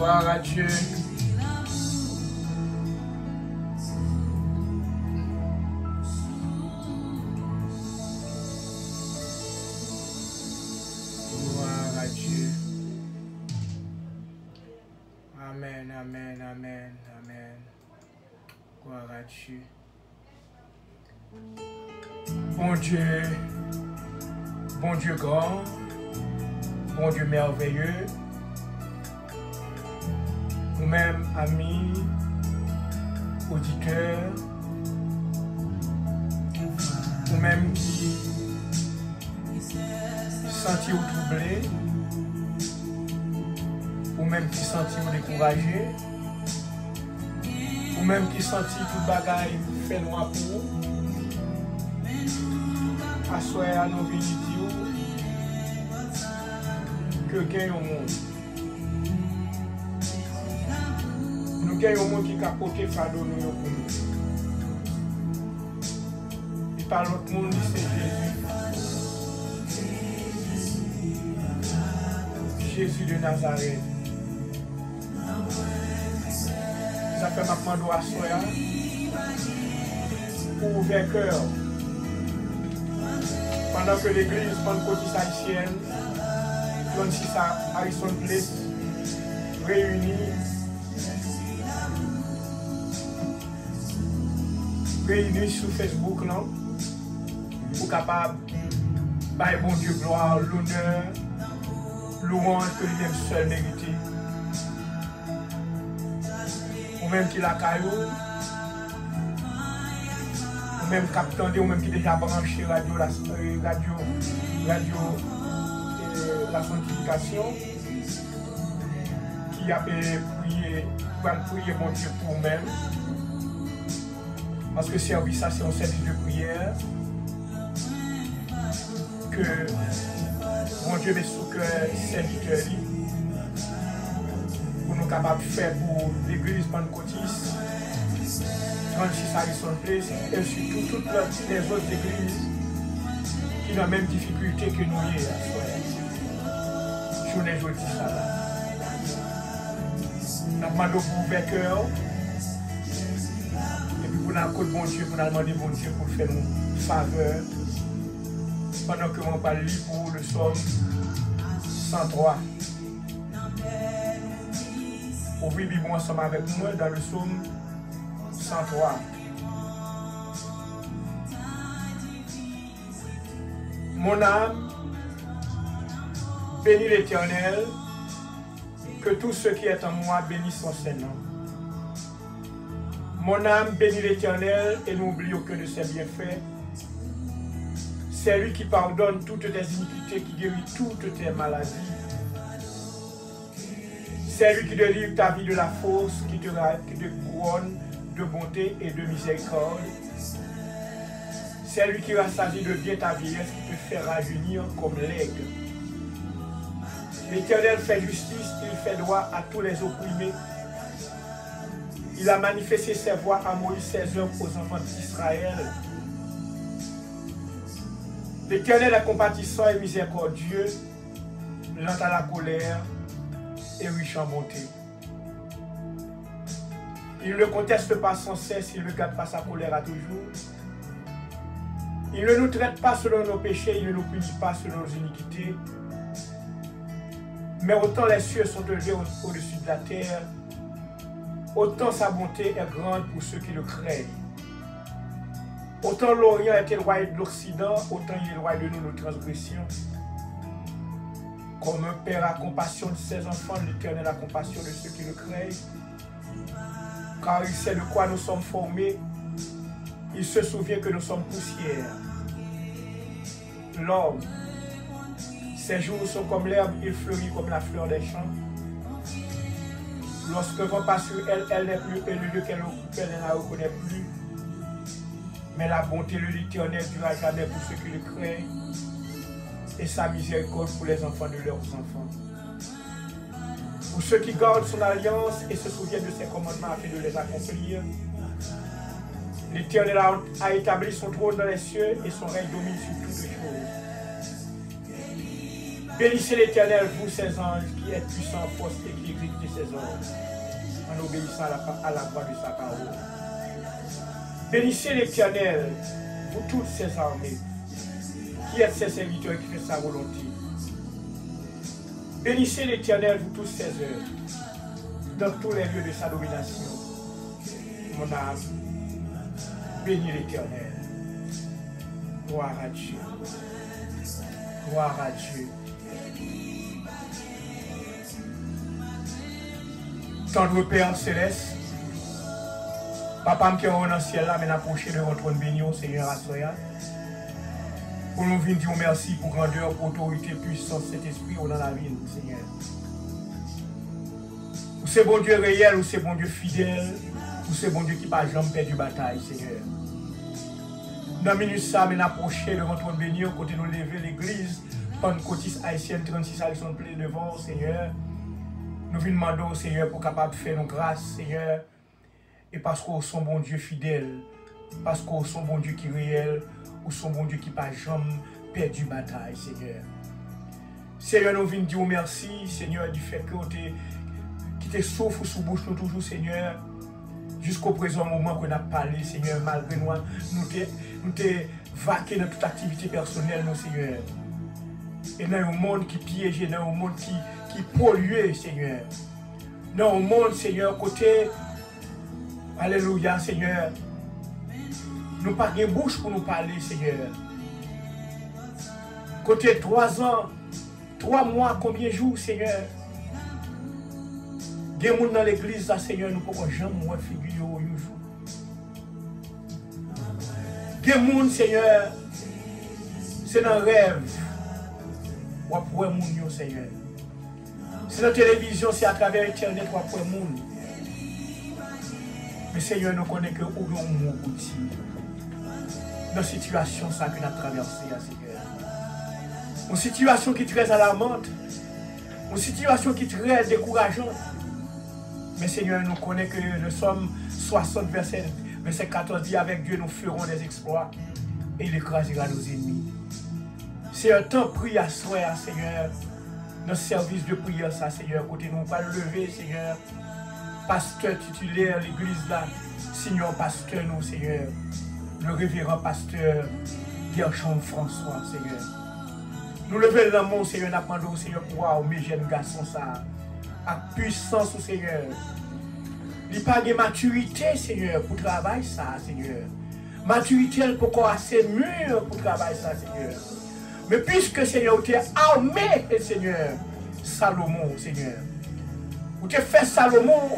Gloire à Dieu. Gloire à Dieu. Amen, amen, amen, amen. Gloire à Dieu. Bon Dieu grand, bon Dieu merveilleux, nous-mêmes amis, auditeurs, nous-mêmes qui sentis troublés, nous-mêmes qui sentis découragés, nous-mêmes qui sentis tout bagaille fait noir pour vous. Assoyer à nos vies que gagne au monde. Nous gagnons au monde qui a porté fardeau pour nous. Et par l'autre monde, c'est Jésus. Jésus de Nazareth. Ça fait maintenant à soya pour ouvrir cœur. Pendant que l'église pentecôtiste haïtienne, 36 à Harrison Place, réunis sur Facebook, non? Pour capable de bon Dieu gloire, l'honneur, louange que lui-même seul mérité. Ou même qui la caillou, même capitaine ou même qui déjà branché la sanctification, qui a prié mon Dieu pour nous-mêmes. Parce que service, ça c'est un service de prière. Que mon Dieu met sous cœur serviteur pour nous capables de faire pour l'église pentecôtiste. 36 Harrison Place et surtout toutes les autres églises qui ont la même difficulté que nous y est. Je ne dis ça là. Nous demandons pour ouvrir cœur et puis pour nous bon Dieu, pour nous demander bon Dieu pour faire une faveur pendant que on parle pour le psaume 103. Ouvrez Bible ensemble avec moi dans le psaume 103. Mon âme bénit l'Éternel, que tout ce qui est en moi bénisse son Saint-Nom. Mon âme bénit l'Éternel et n'oublie aucun de ses bienfaits. C'est lui qui pardonne toutes tes iniquités, qui guérit toutes tes maladies. C'est lui qui délivre ta vie de la fosse, qui te couronne de bonté et de miséricorde. C'est lui qui rassasie de bien ta vieillesse, qui te fait rajeunir comme l'aigle. L'Éternel fait justice, il fait droit à tous les opprimés. Il a manifesté ses voies à Moïse, ses œuvres aux enfants d'Israël. L'Éternel est compatissant et miséricordieux, lent à la colère et riche en bonté. Il ne conteste pas sans cesse, il ne garde pas sa colère à toujours. Il ne nous traite pas selon nos péchés, il ne nous punit pas selon nos iniquités. Mais autant les cieux sont élevés au-dessus de la terre, autant sa bonté est grande pour ceux qui le craignent. Autant l'Orient est éloigné de l'Occident, autant il éloigne de nous nos transgressions. Comme un père a compassion de ses enfants, l'Éternel a compassion de ceux qui le craignent. Car il sait de quoi nous sommes formés, il se souvient que nous sommes poussière. L'homme, ses jours sont comme l'herbe, il fleurit comme la fleur des champs. Lorsque vent passe sur elle, elle n'est plus, et le lieu qu'elle occupe, elle ne la reconnaît plus. Mais la bonté de l'Éternel ne durera jamais pour ceux qui le craignent, et sa miséricorde pour les enfants de leurs enfants. Pour ceux qui gardent son alliance et se souviennent de ses commandements afin de les accomplir, l'Éternel a établi son trône dans les cieux et son règne domine sur toutes choses. Bénissez l'Éternel, vous ses anges, qui êtes puissants, force et qui exécutez ses ordres, en obéissant à la voix de sa parole. Bénissez l'Éternel, vous toutes ses armées, qui êtes ses serviteurs et qui fait sa volonté. Bénissez l'Éternel, vous tous ses œuvres, dans tous les lieux de sa domination. Mon âme, bénis l'Éternel. Gloire à Dieu. Gloire à Dieu. Tendre Père céleste, Papa qui est dans le ciel là, mais approché de votre trône béni, Seigneur Assoya. Pour nous venir dire merci pour grandeur, pour autorité, puissance, cet esprit dans la vie, Seigneur. Ou c'est bon Dieu réel, ou c'est bon Dieu fidèle, ou c'est bon Dieu qui n'a jamais perdu bataille, Seigneur. Dans la minute ça, mais approché de votre trône béni, côté nous lever l'église, Pentecôtiste haïtienne 36 à sont pleins devant, Seigneur. Nous venons demander au Seigneur pour capable faire nos grâces, Seigneur. Et parce qu'on est bon Dieu fidèle, parce qu'on est bon Dieu qui est réel, ou son bon Dieu qui n'a jamais perdu bataille, Seigneur. Seigneur, nous venons dire merci, Seigneur, du fait que tu souffles sous bouche nous toujours, Seigneur. Jusqu'au présent moment qu'on a parlé, Seigneur, malgré nous t'es vaqué dans toute activité personnelle, nous, Seigneur. Et dans un monde qui piège, dans un monde qui pollue, Seigneur. Dans un monde, Seigneur, côté, alléluia, Seigneur. Nous pas de bouche pour nous parler, Seigneur. Côté 3 ans, 3 mois, combien de jours, Seigneur? Des gens dans l'église, là, Seigneur, nous ne pouvons jamais figurer un jour. Des gens, Seigneur, c'est dans le rêve. Ou après le monde, Seigneur. C'est dans la télévision, c'est à travers Internet ou après le monde. Mais Seigneur, nous connaissons que nous avons un outil. Dans la situation que nous avons traversée, Seigneur. Une situation qui est très alarmante. Une situation qui est très décourageante. Mais Seigneur, nous connaissons que le Somme 60, verset 14 dit avec Dieu, nous ferons des exploits et il écrasera nos ennemis. C'est un temps pris à soi, Seigneur. Notre service de prière, ça, Seigneur, côté nous va lever, Seigneur. Pasteur titulaire, l'église là, Seigneur, pasteur, nous, Seigneur. Le révérend pasteur Gershon François, Seigneur. Nous levons le mot, Seigneur, nous demandons, Seigneur, pour voir mes jeunes garçons, ça, à puissance, Seigneur. Il n'y a pas de maturité, Seigneur, pour travailler ça, Seigneur. Maturité, pour qu'on assez mûr pour travailler ça, Seigneur. Mais puisque, Seigneur, tu es armé, Seigneur, Salomon, Seigneur. Ou tu fait Salomon,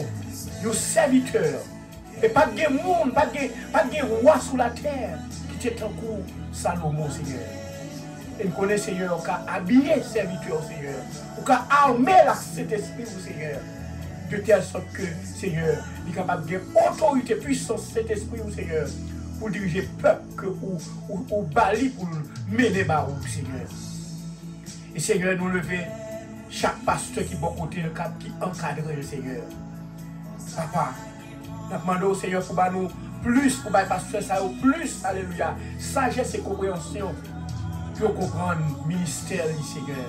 un serviteur. Et pas de monde, pas de roi sur la terre qui était en cours Salomon, Seigneur. Et nous connaissons, Seigneur, qui a habillé serviteur, Seigneur. Ou qui a armé cet esprit, Seigneur. De telle sorte que, Seigneur, il est capable de autorité, puissance, cet esprit, Seigneur, pour diriger le peuple ou bali pour mener Barouk, Seigneur. Et Seigneur, nous lever chaque pasteur qui est bon côté, le cap qui encadre le Seigneur. Papa, nous demandons au Seigneur pour nous plus, pour les pasteurs, ça plus, alléluia, sagesse et compréhension pour comprendre le ministère du Seigneur,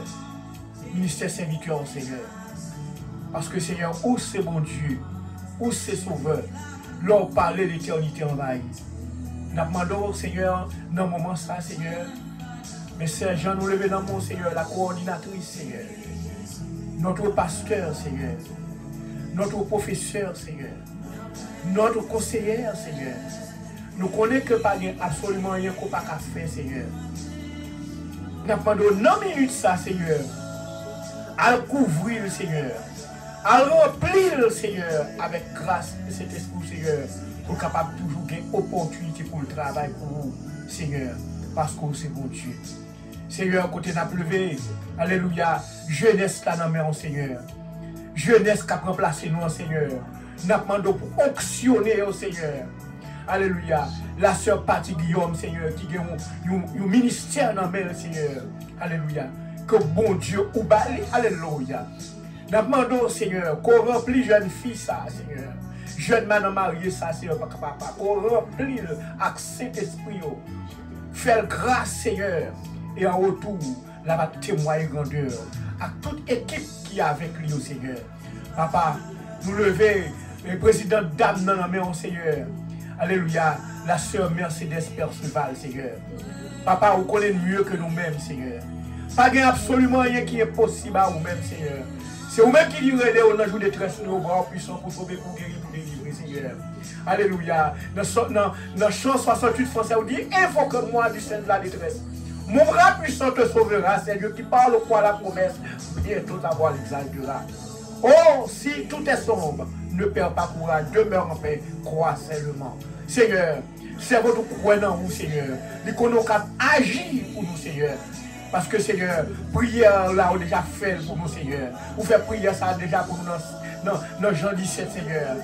ministère serviteur, Seigneur. Parce que Seigneur, où c'est mon Dieu, où c'est sauveur, l'on parlait l'éternité envahie. Nous demandons au Seigneur, dans le moment ça, Seigneur, mais Sergent, nous levons dans mon Seigneur, la coordinatrice, Seigneur, notre pasteur, Seigneur, notre professeur, Seigneur, notre conseillère, Seigneur. Nous connaissons que pas absolument rien qu'on n'a pas faire, Seigneur. Nous demandons 9 minutes ça, Seigneur, à couvrir le Seigneur, à remplir le Seigneur avec grâce de cet esprit, Seigneur, pour capable toujours gagner opportunité pour le travail pour vous, Seigneur, parce que c'est bon Dieu. Seigneur, côté n'a pleuvé, alléluia, jeunesse là dans main, Seigneur. Jeunesse qui a remplacé nous, Seigneur. Nous demandons pour auctionner au Seigneur. Alléluia. La sœur Patty Guillaume, Seigneur, qui a un ministère dans main, Seigneur. Alléluia. Que bon Dieu ou bali, alléluia. Nous demandons, Seigneur, qu'on remplisse jeune fille, ça, Seigneur. Jeune man marié, ça, Seigneur, papa. Qu'on remplisse avec cet esprit. Fais grâce, Seigneur. Et en retour, là va témoigner grandeur à toute équipe qui est avec lui, au Seigneur. Papa, nous lever le président d'âme dans la main, au Seigneur. Alléluia. La sœur Mercedes Perceval, Seigneur. Papa, vous connaissez mieux que nous-mêmes, Seigneur. Pas de absolument rien qui est possible à vous-même, Seigneur. C'est vous-même qui direz on a joué des tresses nos bras puissants pour sauver, pour guérir, pour délivrer, Seigneur. Alléluia. Dans chant 68 français, on dit invoque-moi du sein de la détresse. Mon bras puissant te sauvera, c'est Dieu qui parle au quoi la promesse, bientôt ta voix l'exaltera. Oh, si tout est sombre, ne perds pas courage, demeure en paix, crois seulement. Seigneur, c'est votre croyant en vous, Seigneur. Nous connaissons qu'à agir pour nous, Seigneur. Parce que, Seigneur, prière là, on a déjà fait pour nous, Seigneur. Vous faites prière ça déjà pour nous dans Jean 17, Seigneur.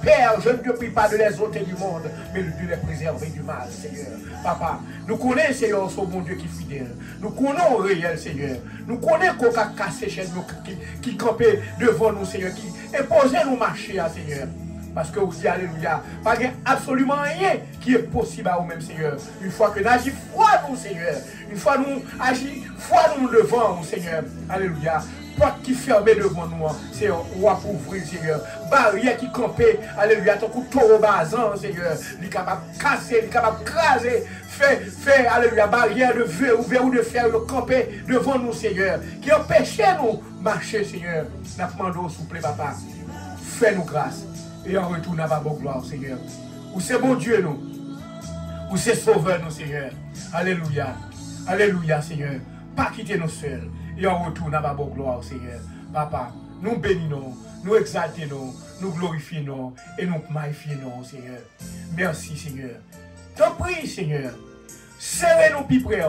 Père, je ne te prie pas de les ôter du monde, mais de les préserver du mal, Seigneur. Papa, nous connaissons, Seigneur, ce bon Dieu qui est fidèle. Nous connaissons le réel, Seigneur. Nous connaissons qu'on a cassé chez nous, qui campait devant nous, Seigneur, qui imposait nos marchés, Seigneur. Parce que vous dites, alléluia, pas absolument rien qui est possible à vous-même, Seigneur. Une fois que nous agissons, foi nous, Seigneur. Une fois que nous agissons, foi nous devant nous, Seigneur. Alléluia. Porte qui fermait devant nous, Seigneur, on va ouvrir, Seigneur. Barrière qui campait, alléluia, ton couteau au bazan, Seigneur. Il est capable de casser, il est capable de craser. Fait, alléluia, barrière de verrou de fer, le camper devant nous, Seigneur. Qui empêchait nous marcher, Seigneur. Nous demandons, s'il vous plaît, papa. Fais-nous grâce. Et en retour, nous avons gloire, Seigneur. Où c'est bon Dieu, nous. Où c'est sauveur, nous, Seigneur. Alléluia. Alléluia, Seigneur. Pas quitter nous seuls. Et en retour, nous avons gloire, Seigneur. Papa, nous bénissons, nous exaltons, nous glorifions et nous magnifions, Seigneur. Merci, Seigneur. T'en prie, Seigneur. Serrez-nous plus près.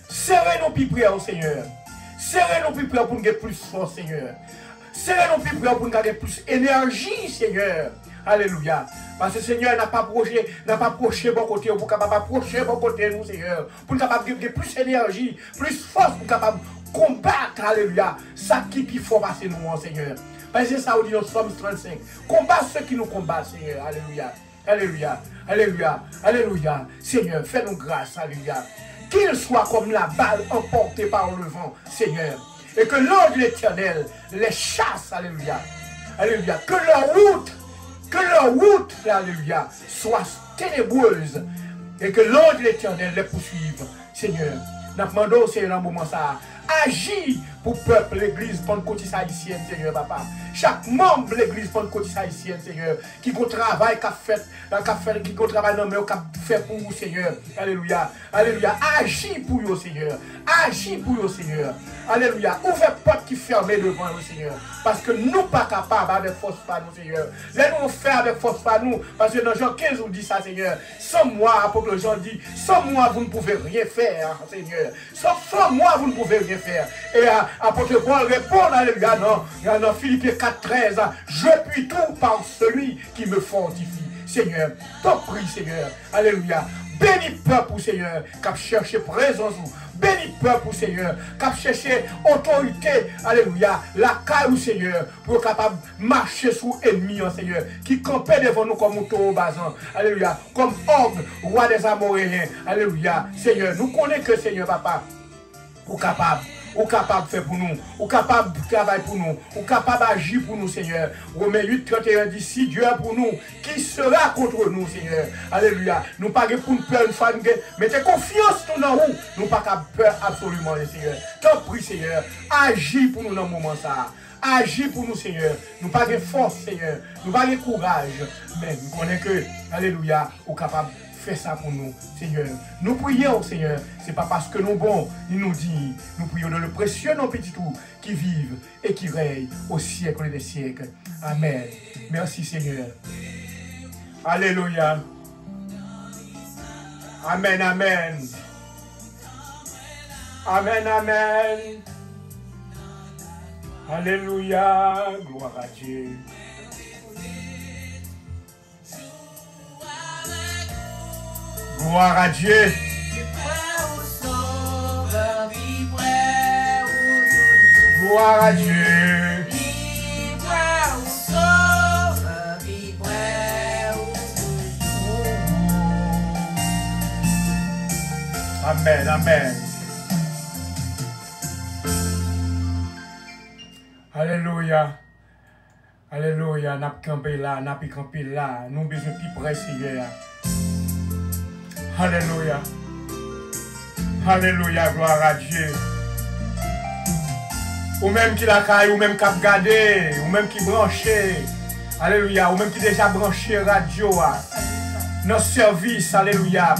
Serrez-nous plus près, Seigneur. Serrez-nous plus près pour nous avoir plus force, Seigneur. Serrez-nous plus près pour nous avoir plus d'énergie, Seigneur. Alléluia. Parce que Seigneur n'a pas approché bon côté, pour capable approcher bon côté nous, Seigneur. Pour nous capable de plus d'énergie, plus force pour capable combattre, alléluia. Ça qui peut faut passer nous, Seigneur. Parce que ça, on dit dans Somme 35. Combat ceux qui nous combattent, Seigneur. Alléluia. Alléluia. Alléluia. Alléluia. Seigneur, fais-nous grâce, alléluia. Qu'il soit comme la balle emportée par le vent, Seigneur. Et que l'ange de l'Éternel les chasse, alléluia. Alléluia. Que leur route, alléluia, soit ténébreuse. Et que l'ange de l'Éternel les poursuive, Seigneur. Nous demandons, Seigneur, dans un moment ça, agis pour le peuple, l'église pentecôtiste haïtienne, Seigneur, papa. Chaque membre de l'église pentecôtiste haïtienne, Seigneur, qui a travail, qui a travail dans le monde, qui a fait pour vous, Seigneur. Alléluia. Alléluia. Agis pour vous, Seigneur. Agis pour vous, Seigneur. Alléluia. Ouvrez porte qui ferme devant nous, Seigneur. Parce que nous pas capables avec force par nous, Seigneur. Laissez-nous faire avec force par nous. Parce que dans Jean 15, on dit ça, Seigneur. Sans moi, apôtre Jean dit, sans moi, vous ne pouvez rien faire, Seigneur. Sans moi, vous ne pouvez rien faire. Et apôtre Paul répond, alléluia, non, dans Philippiens 4:13, je puis tout par celui qui me fortifie. Seigneur, t'en prie, Seigneur. Alléluia. Bénis peuple, Seigneur, qui a cherché présence. Bénis peuple, Seigneur, qui a cherché autorité. Alléluia. La caille, Seigneur, pour être capable de marcher sous ennemi, Seigneur, qui campait devant nous comme un taureau basan. Alléluia. Comme Og, roi des Amoréens. Alléluia. Seigneur, nous connaissons que, Seigneur, papa, ou capable de faire pour nous, ou capable de travailler pour nous, ou capable d'agir pour nous, Seigneur. Romains 8:31 dit, si Dieu est pour nous, qui sera contre nous, Seigneur? Alléluia. Nous ne pas pour nous peur une fois, mettez confiance dans nous, nous pas peur absolument, Seigneur. T'en prie, Seigneur, agis pour nous dans ce moment ça. Agis pour nous, Seigneur. Nous pas de force, Seigneur. Nous pas de courage, mais nous connaissons que, alléluia, ou capable fais ça pour nous, Seigneur. Nous prions, Seigneur. Ce n'est pas parce que nous bons, il nous dit. Nous prions dans le précieux nom petit tout qui vive et qui règne au siècle des siècles. Amen. Merci, Seigneur. Alléluia. Amen, amen. Amen, amen. Alléluia. Gloire à Dieu. Gloire à Dieu. Gloire à Dieu. Amen, amen. Alléluia. Alléluia. N'a pas campé là, n'a pas campé là. Nous besoin plus près, Seigneur. Alléluia. Alléluia. Gloire à Dieu. Ou même qui la caille, ou même qui a regardé, ou même qui branché. Alléluia. Ou même qui déjà branché radio. Notre service. Alléluia.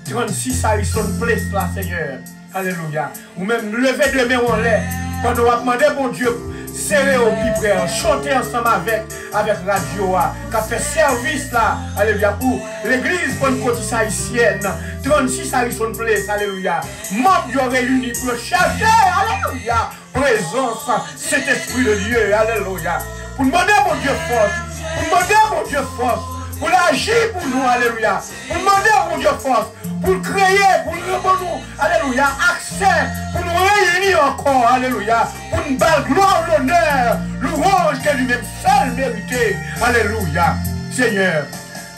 36 Harrison Place là, Seigneur. Alléluia. Ou même lever de main en l'air. Quand on va demander, bon Dieu, serrer au pied, chanter ensemble avec radio, qui a fait service là, alléluia, pour l'église Pentecôtiste haïtienne, 36 Harrison Place, alléluia. Membres réunis pour chercher, alléluia, présence, cet esprit de Dieu, alléluia. Pour demander, mon Dieu, force, pour demander, mon Dieu, force, pour l'agir pour nous, alléluia. Pour demander, mon Dieu, force, pour créer, pour nous, alléluia, accès, pour nous réunir encore, alléluia, pour nous battre gloire, l'honneur, louange que lui-même seul mérité, alléluia. Seigneur,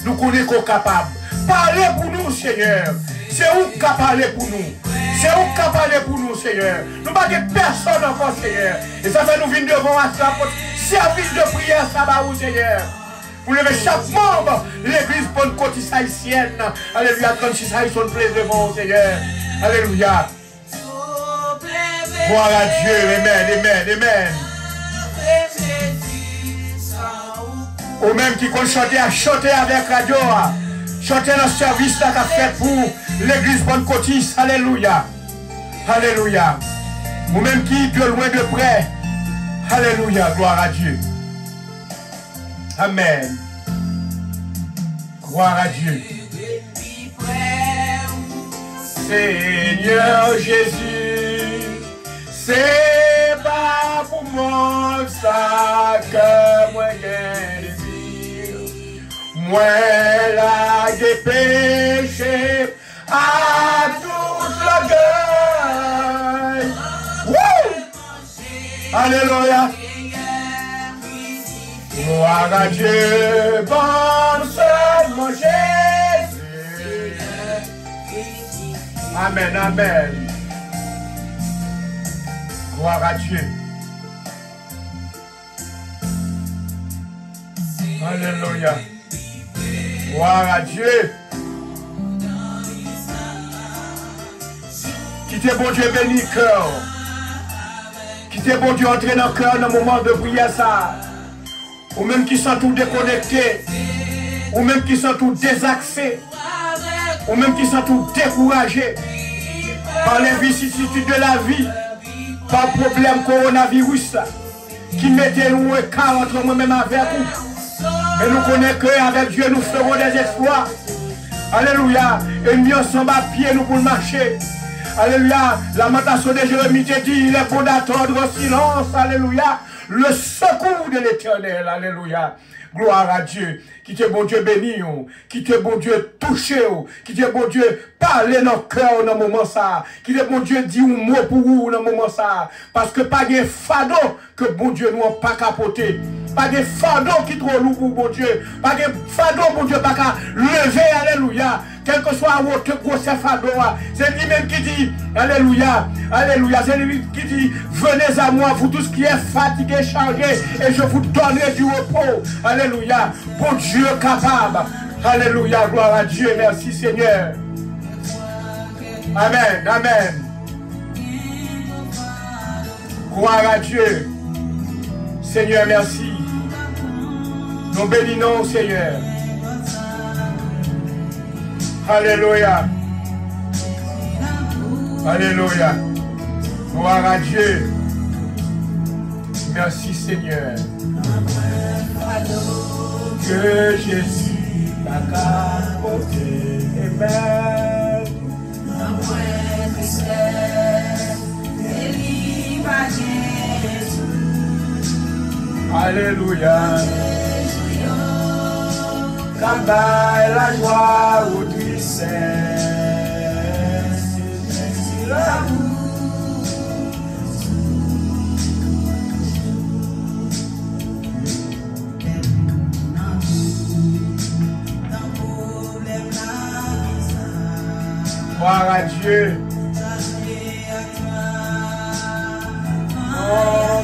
nous connaissons capables. Parlez pour nous, Seigneur. C'est où qui a parlé pour nous. C'est où qui a parlé pour nous, Seigneur. Nous n'avons pas personne encore, Seigneur. Et ça fait nous venir devant à ça pour service de prière, ça va où, Seigneur. Vous levez chaque membre, l'église Pentecôtiste haïtienne. Alléluia, 36 Harrison Place devant, Seigneur. Alléluia. Gloire à Dieu, amen, amen, amen. Ou même qui compte chanter à chanter avec radio. Chanter dans le service là qu'a fait pour l'église Pentecôtiste. Alléluia. Alléluia. Ou même qui de loin de près. Alléluia, gloire à Dieu. Amen. Gloire à Dieu. Seigneur Jésus, c'est pas pour moi ça que moi j'ai désir. Moi là j'ai péché à toute la gueule. Alléluia. Gloire à Dieu, bon seulement Jésus. Amen, amen. Gloire à Dieu. Alléluia. Gloire à Dieu. Quittez bon Dieu béni cœur. Quittez bon Dieu entrer dans le cœur dans le moment de prière ça. Ou même qui sont tout déconnectés, ou même qui sont tout désaxés, ou même qui sont tout découragés par les vicissitudes de la vie, par le problème coronavirus qui mettait nous écart entre moi-même avec vous. Mais nous connaissons qu'avec Dieu nous ferons des exploits. Alléluia. Et nous ensemble à pied nous pour marcher. Alléluia. Lamentation de Jérémie te dit, il est bon d'attendre en silence. Alléluia. Le secours de l'Éternel, alléluia. Gloire à Dieu. Qui te bon Dieu béni, qui te bon Dieu touché, qui te bon Dieu parler dans le cœur dans le moment ça. Qui te bon Dieu dit un mot pour vous dans le moment ça. Parce que pas de fardeau que bon Dieu nous n'a pas capoté. Pas de fardeau qui trop lourd pour bon Dieu. Pas de fardeau bon Dieu pas qu'à lever, alléluia. Quel que soit votre gros fardeau, c'est lui-même qui dit, alléluia, alléluia, c'est lui qui dit, venez à moi, vous tous qui êtes fatigués, chargés, et je vous donnerai du repos. Alléluia, bon Dieu capable. Alléluia, gloire à Dieu, merci Seigneur. Amen, amen. Gloire à Dieu. Seigneur, merci. Nous bénissons, Seigneur. Alléluia. Alléluia. Gloire à Dieu. Merci Seigneur. Que Jésus t'a capoté. Amen. Alléluia. Cabaye la joie ou tristesse, l'amour. Gloire à Dieu. Oh,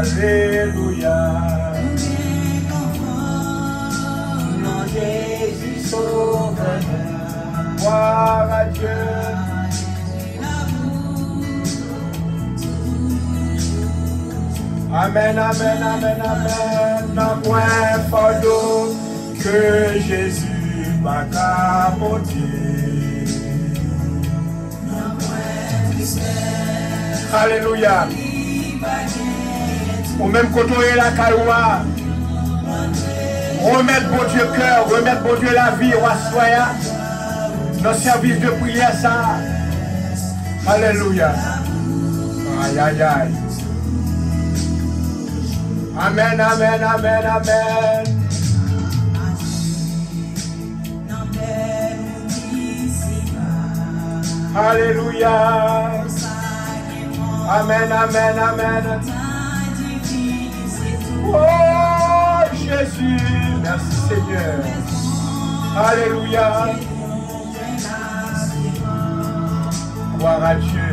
Alléluia. Non, Jésus sauveur. Gloire à Dieu. Amen, amen, amen, amen. Non point fardeau que Jésus m'a capoté. Alléluia. Ou même quand on est la caroua, remettre bon Dieu cœur, remettre bon Dieu la vie, ou assoya, dans le service de prière ça. Alléluia. Aïe, aïe, aïe. Amen, amen, amen, amen. Alléluia. Amen, amen, amen. Oh Jésus, merci Seigneur. Alléluia. Gloire à Dieu.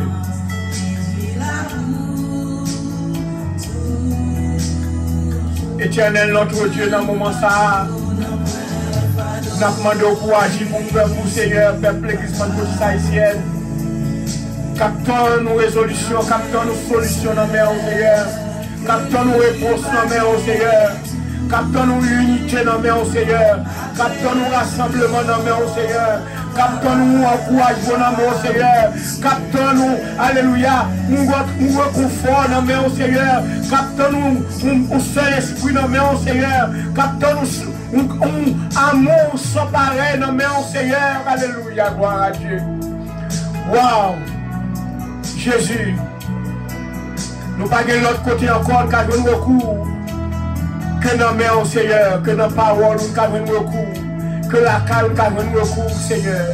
Éternel, notre Dieu, dans le moment ça, nous avons demandé pour agir pour nous, pour Seigneur, peuple l'église de haïtienne. Captons nos résolutions, captons nos solutions dans le Seigneur. Captons nos réponses dans le Seigneur. Captons nos unités dans le Seigneur. Captons nos rassemblements dans le Seigneur. Captons nous encouragement dans le Seigneur. Captons nous, alléluia, nous reconfort dans le Seigneur. Captons nous au Saint-Esprit dans le Seigneur. Captons nous amour sans pareil dans le Seigneur. Alléluia, gloire à Dieu. Wow, Jésus, nous ne pas de l'autre côté encore car nous recours. Que dans le Seigneur, que dans la parole nous avons recours. Que la calme nous recours, Seigneur.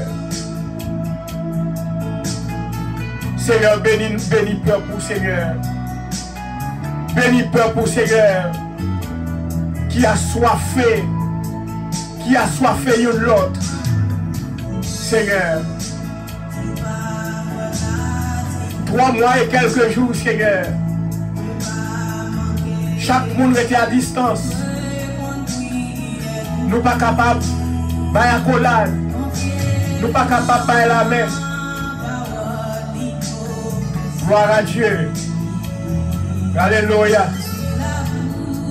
Seigneur, bénis peuple, Seigneur. Bénis peuple, Seigneur. Qui a soifé de l'autre. Seigneur. 3 mois et quelques jours, Seigneur. Chaque monde était à distance. Nous pas capables de faire la collade. Nous pas capables de faire la main. Gloire à Dieu. Alléluia.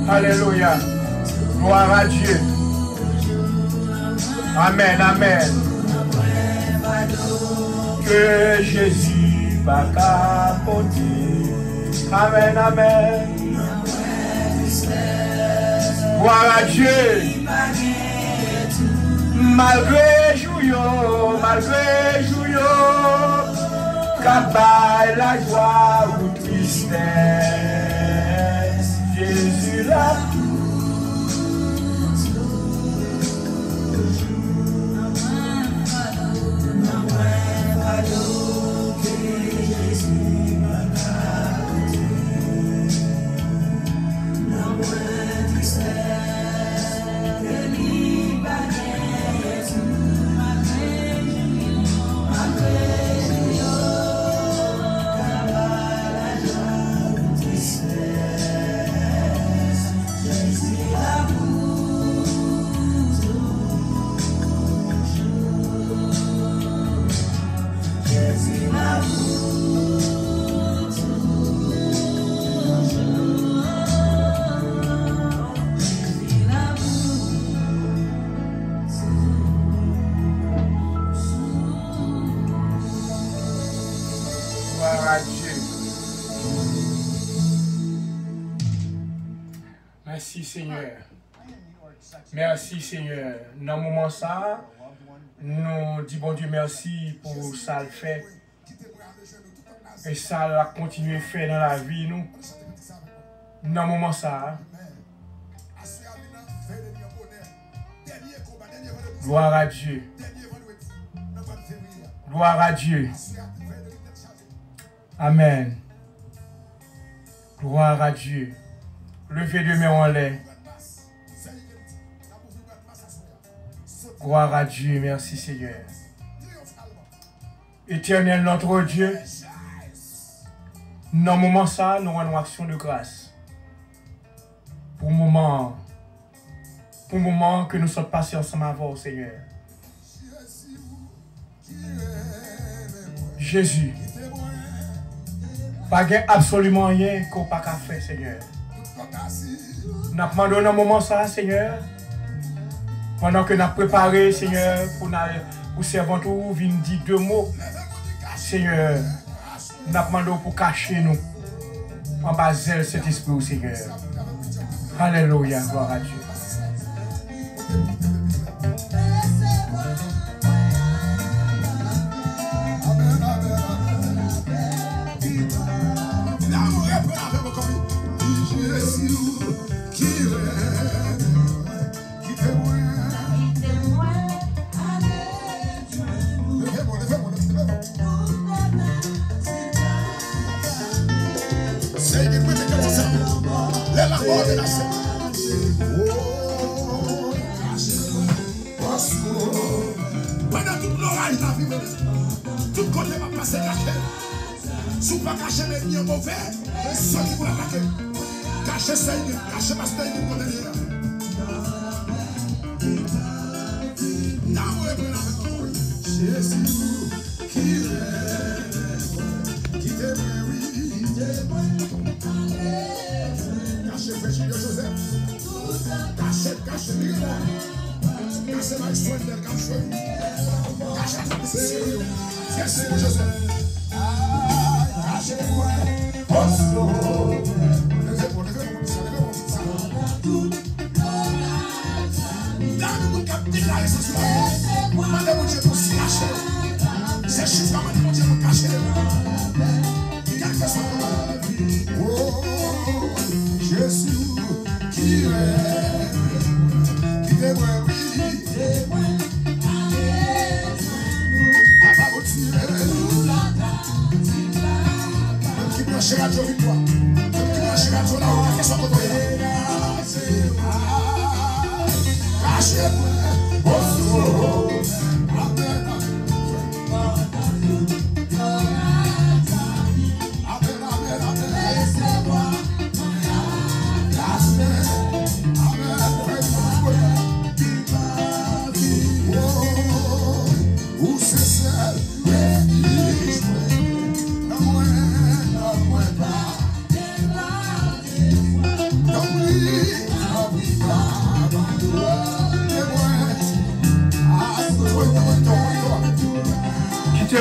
Alléluia. Gloire à Dieu. Amen, amen. Que Jésus va capoter. Amen, amen. Gloire à Dieu. Malgré jouillot, cabaye la joie ou tristesse, Jésus l'a. Merci Seigneur. Merci Seigneur. Dans le moment ça, nous disons bon Dieu merci pour ça le fait. Et ça l'a continué à faire dans la vie nous. Dans le moment ça. Gloire à Dieu. Gloire à Dieu. Amen. Gloire à Dieu. Levez de main en l'air. Gloire à Dieu. Merci Seigneur. Éternel notre Dieu. Dans le moment ça, nous rendons action de grâce. pour le moment que nous sommes passés ensemble avant, Seigneur. Jésus, pas absolument rien qu'on n'a pas fait, Seigneur. Nous avons demandé un moment ça, Seigneur, pendant que nous avons préparé, Seigneur, pour servir tout, venir dire 2 mots, Seigneur, nous avons demandé pour cacher nous en bas de cet esprit, Seigneur. Alléluia, gloire à Dieu. Pendant tout l'orage la vie, tout côté va passer caché. Si vous ne cachez les liens mauvais, ceux qui vous attaquent, cachez Seigneur, cachez Pasteur du côté de Jésus qui cachez Frère Joseph, cachez Miguel. Cachez la histoire de cachez tout le sérieux. Merci Joseph. Cachez-moi. C'est juste comme mon Dieu pour cacher. Quelque chose Jésus qui est, qui est qui branche radio victoire, qui branche radio là où qu'est-ce qu'on doit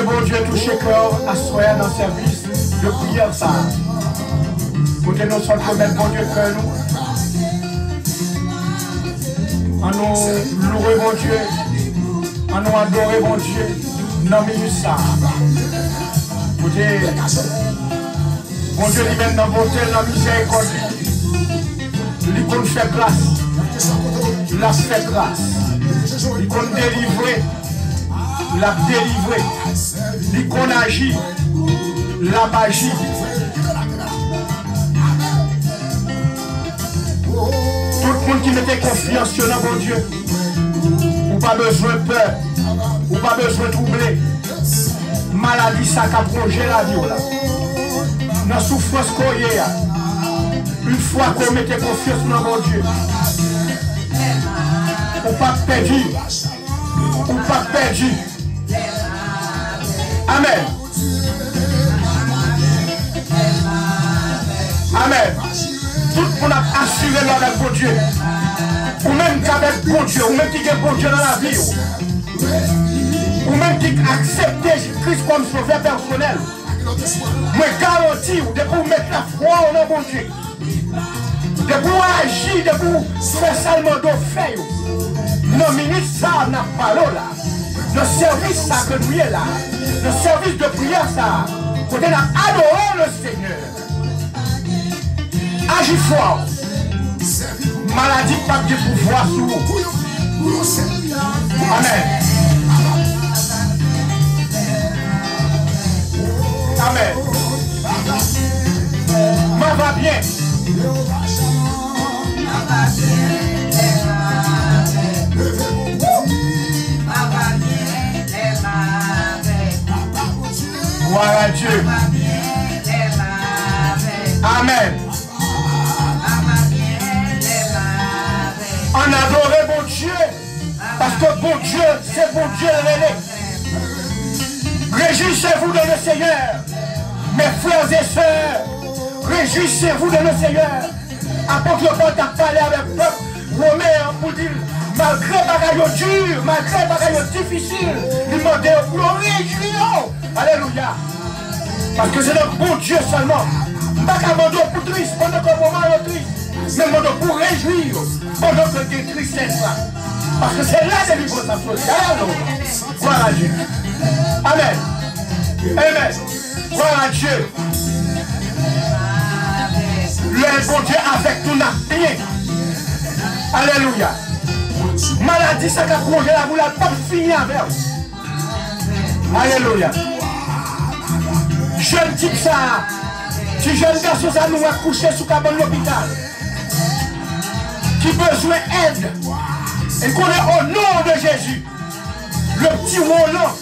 Bon Dieu, touchez cœur à soi dans le service de prière ça. Pour que nous sommes commettre bon Dieu cœur nous. En nous louer bon Dieu. En nous adorer bon Dieu. Non minute ça. Pour dire, bon Dieu lui-même dans bonté, dans miséricorde. Il peut nous faire grâce. Il a fait grâce. Il peut nous délivrer. Il a délivré. Il qu'on agit. La magie. Tout le monde qui mettait confiance dans mon Dieu. Ou pas besoin de peur. Ou pas besoin de troubler. Maladie, ça a plongé la vie. Dans la souffrance qu'on y a. Une fois qu'on mettait confiance dans mon Dieu. Ou pas perdu. Ou pas perdu. Amen. Amen. Tout le monde a assuré avec bon Dieu. Ou même qu'avec bon Dieu, ou même qui est bon Dieu dans la vie. Ou même qui accepte Jésus-Christ comme sauveur personnel. Moi garantis, de vous mettre la foi en bon Dieu. De vous agir, de vous faire seulement de faire. Nos ministres, ça n'a pas là. Le service ça que nous est là. Le service de prière ça. Quand on a adoré le Seigneur. Agis fort. Maladie pas de pouvoir sur vous. Amen. Amen. M'en va bien. Gloire à Dieu. Amen. adorer bon Dieu. Parce que bon Dieu, c'est bon Dieu révélé. Réjouissez-vous dans le Seigneur. Mes frères et sœurs, réjouissez-vous dans le Seigneur. Apôtre Paul a parlé avec le peuple romain pour dire, malgré les bagailles dures, malgré les bagailles difficiles, il m'a dit, pour réjouir. Alléluia. Parce que c'est le bon Dieu seulement. Pas qu'à mon pour triste, pendant que mon moment est triste, mais mon pour réjouir, pendant que tu es tristesse là. Parce que c'est là délivrance à flotter. Gloire à Dieu. Amen. Amen. Gloire à Dieu. Le bon Dieu avec tout n'a rien. Alléluia. Maladie, ça a plongé la boule, pas fini avec. Alléluia. Jeune type ça, si jeune garçon ça nous a couché sous cabane l'hôpital, qui besoin d'aide, et qu'on est au nom de Jésus, le petit Roland,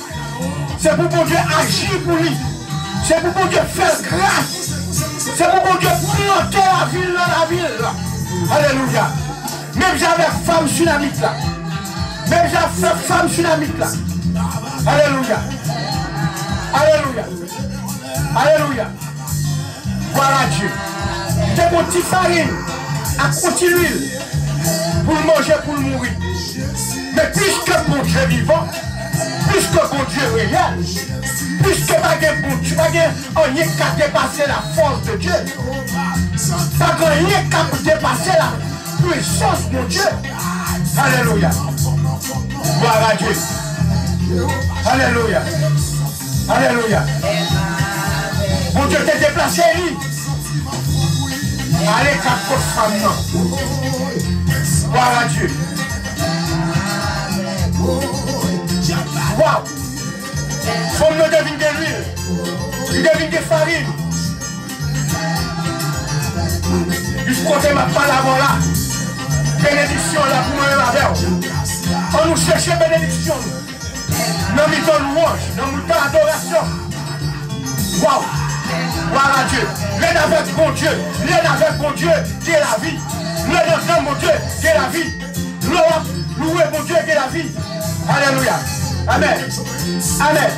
c'est pour bon Dieu agir pour lui, c'est pour bon Dieu faire grâce, c'est pour bon Dieu planter la ville dans la ville. Alléluia. Même j'avais femme tsunamite là, même j'avais femme tsunamite là. Alléluia. Alléluia. Alléluia. Voilà Dieu. C'est mon petit farine à continuer pour le manger, pour le mourir. Mais puisque mon Dieu vivant, puisque mon Dieu réel, puisque mon Dieu, on n'y a qu'à dépasser la force de Dieu. Pas qu'on n'y a qu'à dépasser la puissance de Dieu. Alléluia. Voilà Dieu. Alléluia. Alléluia. Mon Dieu t'a déplacé, lui. Allez, quatre femmes, non. Voilà Dieu. Waouh. Faut me devine de l'huile. Il devine des farines. Jusqu'au côté ma parole là. Bénédiction là pour moi la verre. On nous cherche bénédiction. Nous mettons louange, nous mettons adoration. Waouh! Voilà Dieu. L'aide avec bon Dieu. L'aide avec bon Dieu qui est la vie. L'aide avec mon Dieu qui est la vie. Louez mon Dieu qui est la vie. Alléluia. Amen. Amen.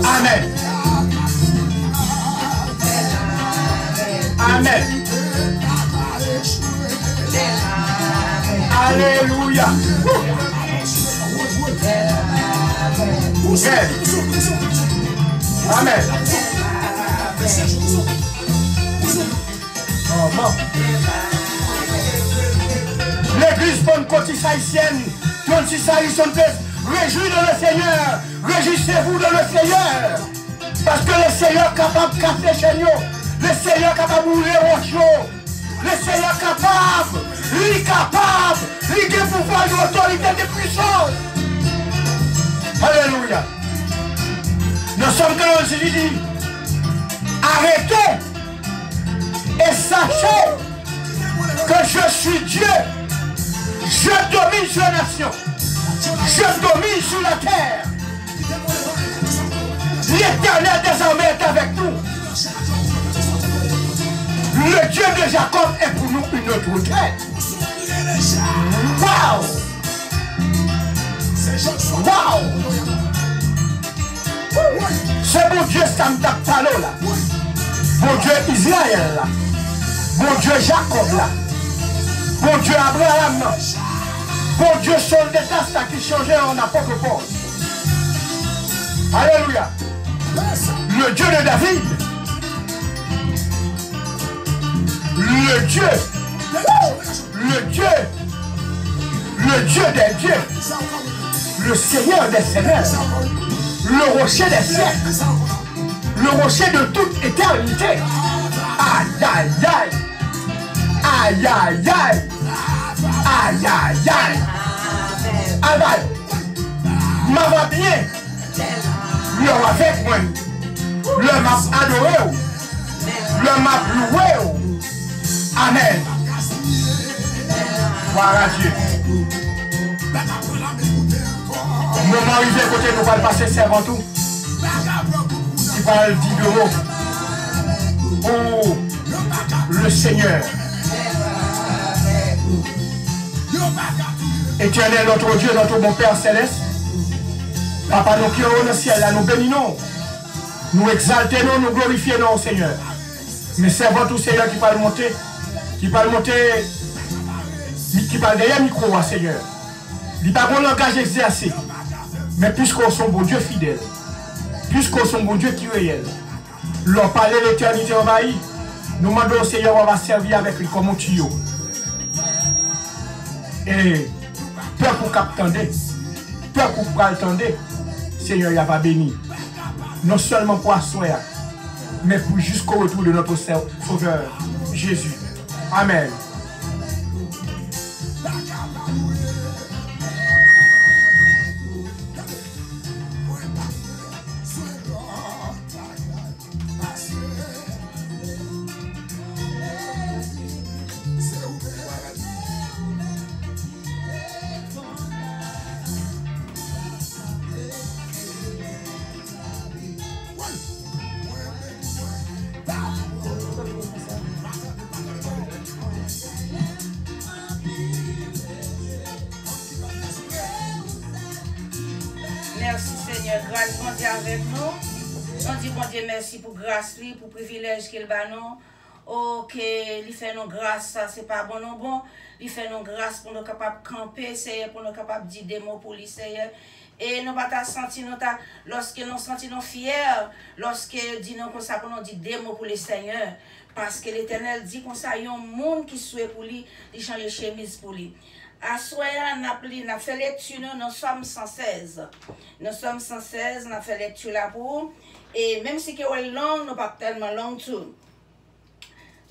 Amen. Amen. Alléluia. Amen. L'église Pentecôtiste haïtienne, 36 haïtiens, réjouis dans le Seigneur. Réjouissez-vous dans le Seigneur. Parce que le Seigneur est capable de casser chez nous. Le Seigneur est capable de rouler au chaud. Le Seigneur est capable. Il est capable. Il a pouvoir de l'autorité de puissance. Alléluia. Nous sommes quand Jésus dit, arrêtez et sachez que je suis Dieu. Je domine sur la nation. Je domine sur la terre. L'Éternel désormais est avec nous. Le Dieu de Jacob est pour nous une autre retraite. Waouh! Waouh! C'est mon Dieu Samtapalo là. Mon Dieu Israël là. Mon Dieu Jacob là. Mon Dieu Abraham là. Mon Dieu Saul d'État qui changeait en apôtre Paul. Alléluia. Le Dieu de David. Le Dieu des dieux, le Seigneur des seigneurs, le rocher des siècles, le rocher de toute éternité. Aïe, aïe, aïe, aïe, aïe, aïe, aïe, aïe, aïe, aïe, m'a va bien, le avec moi, le m'a adoré, le m'a loué. Amen. Voilà Dieu. Nous arrivons à côté, nous allons passer servant tout. Il parle 10 euros. Oh, le Seigneur Éternel, notre Dieu, notre bon Père céleste, Papa, nous qui sommes dans le ciel, là, nous bénissons, nous exaltons, nous glorifions, Seigneur. Mais servons tout Seigneur qui parle monter, qui parle derrière le micro, Seigneur. Il n'y a pas de langage exercé. Mais puisqu'on sont bon Dieu fidèle, puisqu'on sont bon Dieu qui est réel, leur parler l'éternité envahie, nous demandons au Seigneur, on va servir avec lui comme un tuyau. Et peur pour qu'attendez, peur pour qu'attendez, Seigneur, il a pas béni. Non seulement pour asseoir, mais pour jusqu'au retour de notre Sauveur, Jésus. Amen. Avec nous, on dit bon Dieu merci pour grâce, pour privilège qu'il va nous. Oh, que il fait nos grâce, ça c'est pas bon non bon. Il fait nos grâce pour nous capables de camper, pour nous capables de dire des mots pour lui, et nous pas sentir lorsque nous sentons fiers, lorsque dit nous comme ça pour nous dire des mots pour le Seigneur, parce que l'Éternel dit comme ça, il y a un monde qui souhaite pour lui, il change chemise pour lui. À soya, on a fait lecture, nous sommes 116. Nous sommes 116, on a fait lecture là pour. Et même si c'est long, nous pas tellement long tout.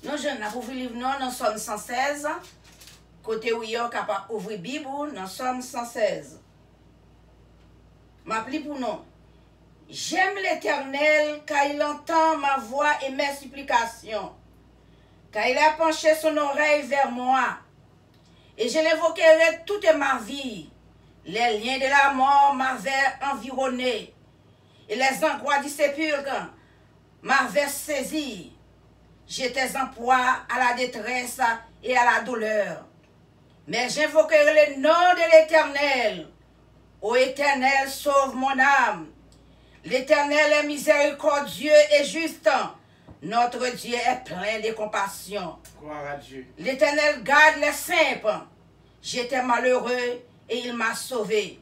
Nous jeunes, pour livre, nous sommes 116. Côté où il y a capable d'ouvrir la Bible, nous sommes 116. M'appelle pour nous. J'aime l'Éternel car il entend ma voix et mes supplications. Car il a penché son oreille vers moi. Et je l'évoquerai toute ma vie. Les liens de la mort m'avaient environné. Et les angoisses du sépulcre m'avaient saisi. J'étais en proie à la détresse et à la douleur. Mais j'invoquerai le nom de l'Éternel. Ô Éternel, sauve mon âme. L'Éternel est miséricordieux et juste. Notre Dieu est plein de compassion. Gloire à Dieu. L'Éternel garde les simples. J'étais malheureux et il m'a sauvé.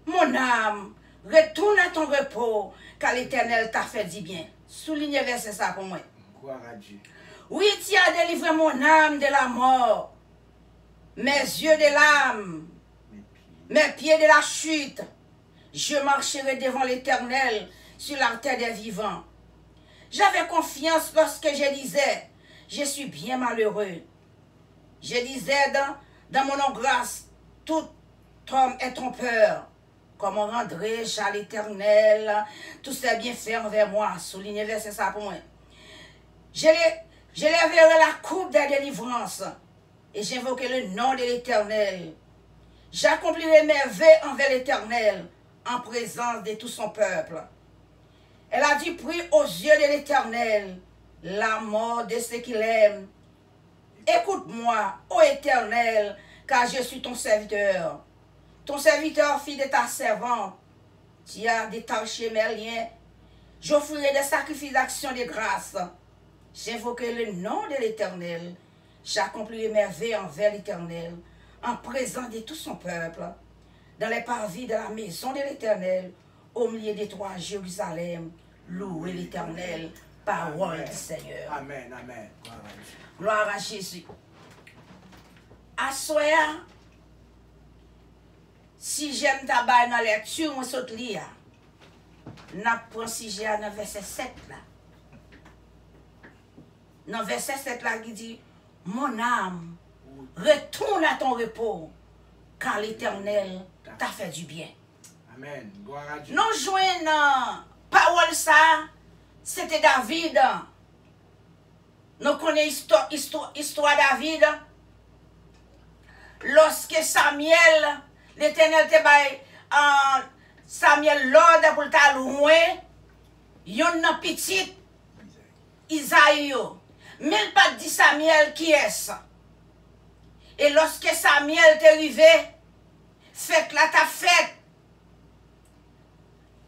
Mon âme, retourne à ton repos, car l'Éternel t'a fait du bien. Soulignez verset ça pour moi. Gloire à Dieu. Oui, tu as délivré mon âme de la mort, mes yeux de l'âme, mes pieds de la chute. Je marcherai devant l'Éternel sur la terre des vivants. J'avais confiance lorsque je disais, je suis bien malheureux. Je disais dans mon grâce, tout homme est trompeur. Comment rendrai-je à l'Éternel tous ses bienfaits envers moi? Soulignez verset ça pour moi. Je lèverai la coupe des délivrances et j'invoquerai le nom de l'Éternel. J'accomplirai mes vœux envers l'Éternel en présence de tout son peuple. Elle a dit, prie aux yeux de l'Éternel la mort de ceux qui l'aiment. Écoute-moi, ô Éternel, car je suis ton serviteur. Ton serviteur, fille de ta servante. Tu as détaché mes liens. J'offrirai des sacrifices d'action de grâce. J'invoquerai le nom de l'Éternel. J'accomplirai mes vœux envers l'Éternel, en présence de tout son peuple, dans les parvis de la maison de l'Éternel, au milieu des trois Jérusalem. Louez l'Éternel, parole du Seigneur. Amen, amen. Gloire à Jésus. À soya, si j'aime ta baille dans la lecture, on saute lire. N'a pas si j'ai dans verset 7 là. Dans verset 7 là, qui dit, mon âme, retourne à ton repos, car l'Éternel t'a fait du bien. Amen. Gloire à Dieu. Nous joignons parole ça, c'était David. Nous connaissons l'histoire David. Lorsque Samuel, l'Éternel te baille Samuel l'ordre pour ta loin, yon nan petit Isaïe. Mais il pas dit Samuel qui est ça. Et lorsque Samuel est arrivé, fête là ta fête.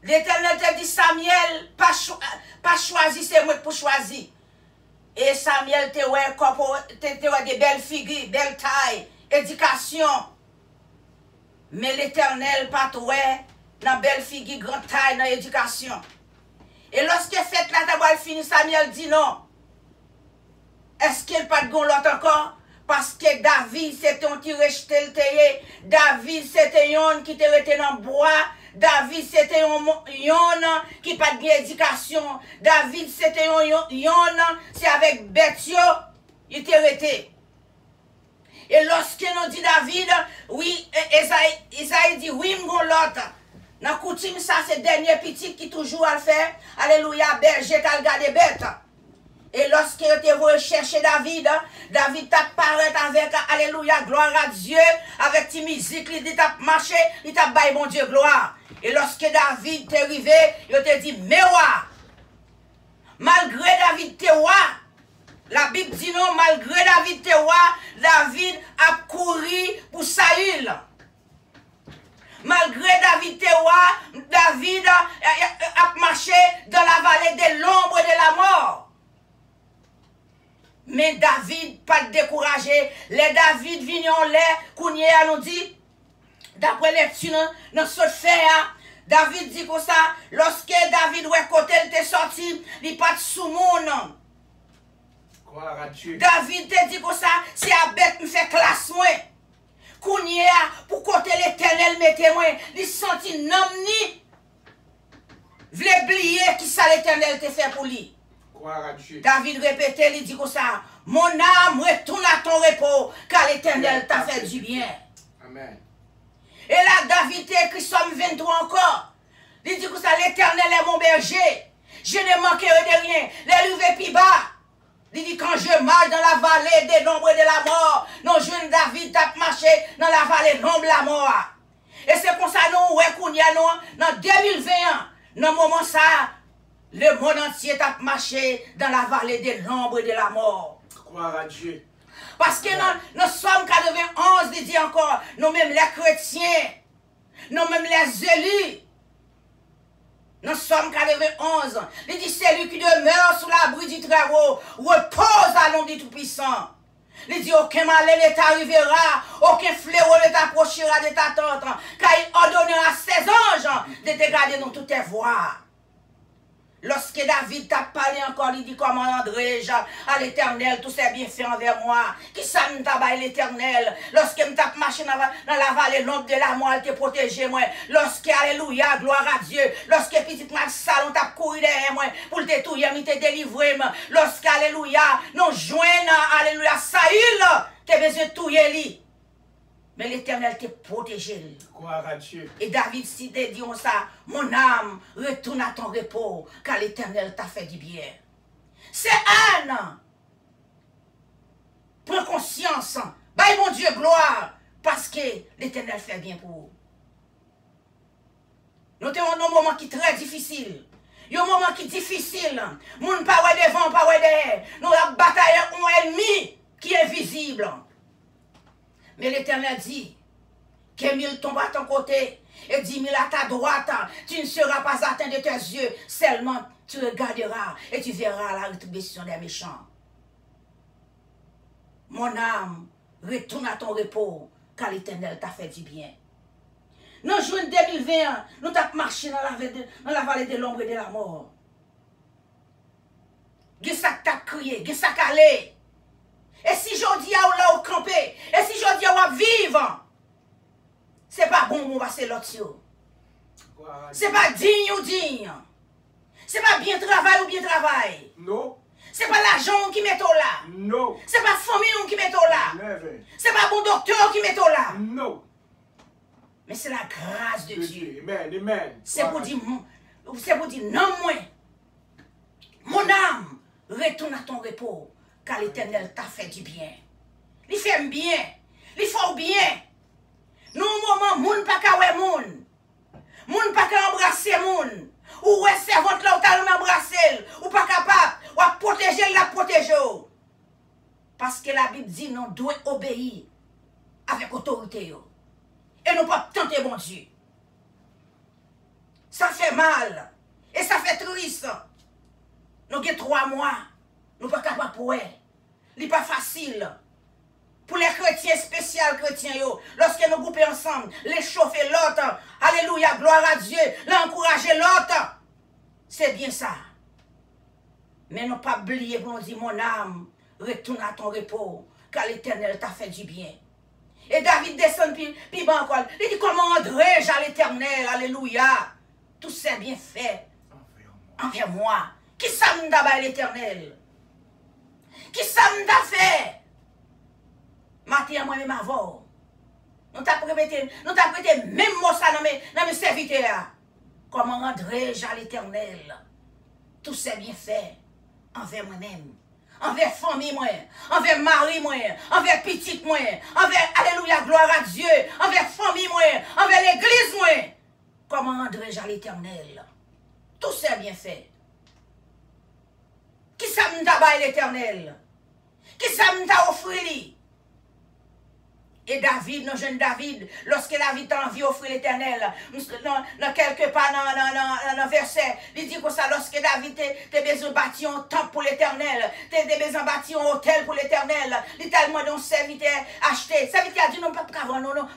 L'Éternel te dit, Samuel, pas choisi, c'est moi pour choisir. Et Samuel te ouais des belles figures, belles tailles, éducation. Mais l'Éternel pas ouais dans belle figure, grande taille, dans éducation. Et lorsque fête là ta fini, Samuel dit non. Est-ce qu'il n'y a pas de gon l'autre encore? Parce que David, c'était un qui rejetait le théier. David, c'était un qui était resté dans le bois. David, c'était un qui n'a pas d'éducation. David, c'était un c'est avec Bethio, il était resté. Et lorsque nous dit David, oui, Isaïe dit, oui, m'gon l'autre. Dans la coutume, ça, c'est le dernier petit qui toujours à le faire. Alléluia, berger, qui a regardé bête. Et lorsque tu vas chercher David, David t'apparaît avec, alléluia, gloire à Dieu, avec tes musiques, il t'a marché, il t'a baillé mon Dieu, gloire. Et lorsque David t'est arrivé, il te dit, mais roi, malgré David t'es roi, la Bible dit non, malgré David t'es roi, David a couru pour Saül. Malgré David t'es roi, David a marché dans la vallée de l'ombre de la mort. Mais David, pas découragé. Les David vignon l'air, Kounye a nous dit, d'après les dans ce fait, David dit comme ça, lorsque David ouais côté il était sorti, il pas de sous-monde. David te dit comme ça, si à bête me fait classe moi. Kounye a, pour côté l'Éternel mettez moi, il senti non ni. V'lait oublier qui ça l'Éternel te fait pour lui. David répétait, il dit comme ça, mon âme retourne à ton repos, car l'Éternel t'a fait du bien. Amen. Et là, David écrit Somme 23 encore. Il dit comme ça, l'Éternel est mon berger, je ne manquerai de rien, l'élevé plus bas. Il dit, quand je marche dans la vallée des l'ombre de la mort, non, jeune David t'a marché dans la vallée de l'ombre de la mort. Et c'est pour ça, nous, dans 2021, dans le moment ça, le monde entier t'a marché dans la vallée de l'ombre de la mort. Gloire à Dieu. Parce que nous sommes 91, il dit encore, nous-mêmes les chrétiens, nous-mêmes les élus, nous sommes 91. Il dit, celui qui demeure sous l'abri du Très-Haut repose à l'ombre du Tout-Puissant. Il dit, aucun malheur ne t'arrivera, aucun fléau ne t'approchera de ta tente, car il ordonnera à ses anges de te garder dans toutes tes voies. Lorsque David t'a parlé encore, il dit, comment rendrai-je à l'Éternel tous ses bienfaits envers moi? Qui ça me t'a baillé l'Éternel? Lorsque me t'a marché dans la vallée l'ombre de la mort, elle t'a protégé moi. Lorsque, alléluia, gloire à Dieu. Lorsque petit salon t'a couru derrière moi pour te touiller, il t'a délivré. Lorsque, alléluia, nous joignons, alléluia, Saül, t'as besoin de touiller lui. Mais l'Éternel t'a protégé. Gloire à Dieu. Et David s'y dit ça, mon âme, retourne à ton repos, car l'Éternel t'a fait du bien. C'est Anne. Prends conscience. Bye mon Dieu, gloire, parce que l'Éternel fait bien pour vous. Nous sommes dans un moment qui est très difficile. Il y a un moment qui est difficile. Nous ne pas devant, pas derrière. Nous avons bataillé un ennemi qui est visible. Mais l'Éternel dit que 1000 tombent à ton côté et 10 000 à ta droite. Tu ne seras pas atteint de tes yeux. Seulement tu regarderas et tu verras la rétribution des méchants. Mon âme, retourne à ton repos, car l'Éternel t'a fait du bien. Dans juin 2021, nous avons marché dans la vallée de l'ombre et de la mort. Qu'est-ce que tu as crié? Qu'est-ce que tu as allé? Et si je dis à là au campé, et si je dis à vivre, c'est pas bon, on va passer l'autre. C'est pas digne ou digne. C'est pas bien travail ou bien travail. Non. C'est pas l'argent qui met au là. Non. C'est pas famille qui met au là. C'est pas bon docteur qui met au là. Non. Mais c'est la grâce de Dieu. Amen. Amen. C'est pour dire non, moi. Mon âme, retourne à ton repos. Car l'Éternel t'a fait du bien. Il fait bien. Il fait bien. Nous, au moment, moun pas qu'à oué moun. Moun pas qu'à embrasser moun. Ou ouais, servante là, ou t'as embrasser. Ou pas capable. Ou à protéger, la protéger. Parce que la Bible dit, nous devons obéir avec autorité. Et nous pas tenter bon Dieu. Ça fait mal. Et ça fait triste. Nous avons 3 mois. Nous ne sommes pas capables pour elle. Ce n'est pas facile. Pour les chrétiens spéciaux, chrétiens, lorsque nous groupons ensemble, les chauffer l'autre, alléluia, gloire à Dieu, l'encourager l'autre, c'est bien ça. Mais nous pas oublier pour nous dire, mon âme, retourne à ton repos, car l'Éternel t'a fait du bien. Et David descend, puis bon encore, il dit, comment rendrai-je à l'Éternel, alléluia, tout c'est bien fait envers moi. Qui ça m'a fait l'Éternel? Qui ça m'a fait? Matin, moi-même avant. Nous t'avons répété même mot ça dans mes serviteurs. Comment rendrai-je à l'Éternel? Tout c'est bien fait envers moi-même, envers famille, moi, envers mari, moi, envers petite, moi, envers, alléluia, gloire à Dieu, envers famille, moi, envers l'église, moi. Comment rendrai-je à l'Éternel? Tout c'est bien fait. Qui ça m'a fait l'Éternel? Qui ça m'a offert? Et David, nos jeunes David, lorsque David a envie d'offrir l'Éternel, dans quelque part dans le verset, il dit que ça, lorsque David a besoin de bâtir un temple pour l'Éternel, tu as besoin de bâtir un hôtel pour l'Éternel, il t'a demandé un serviteur acheter. Serviteur a dit non, pas pour avoir, non,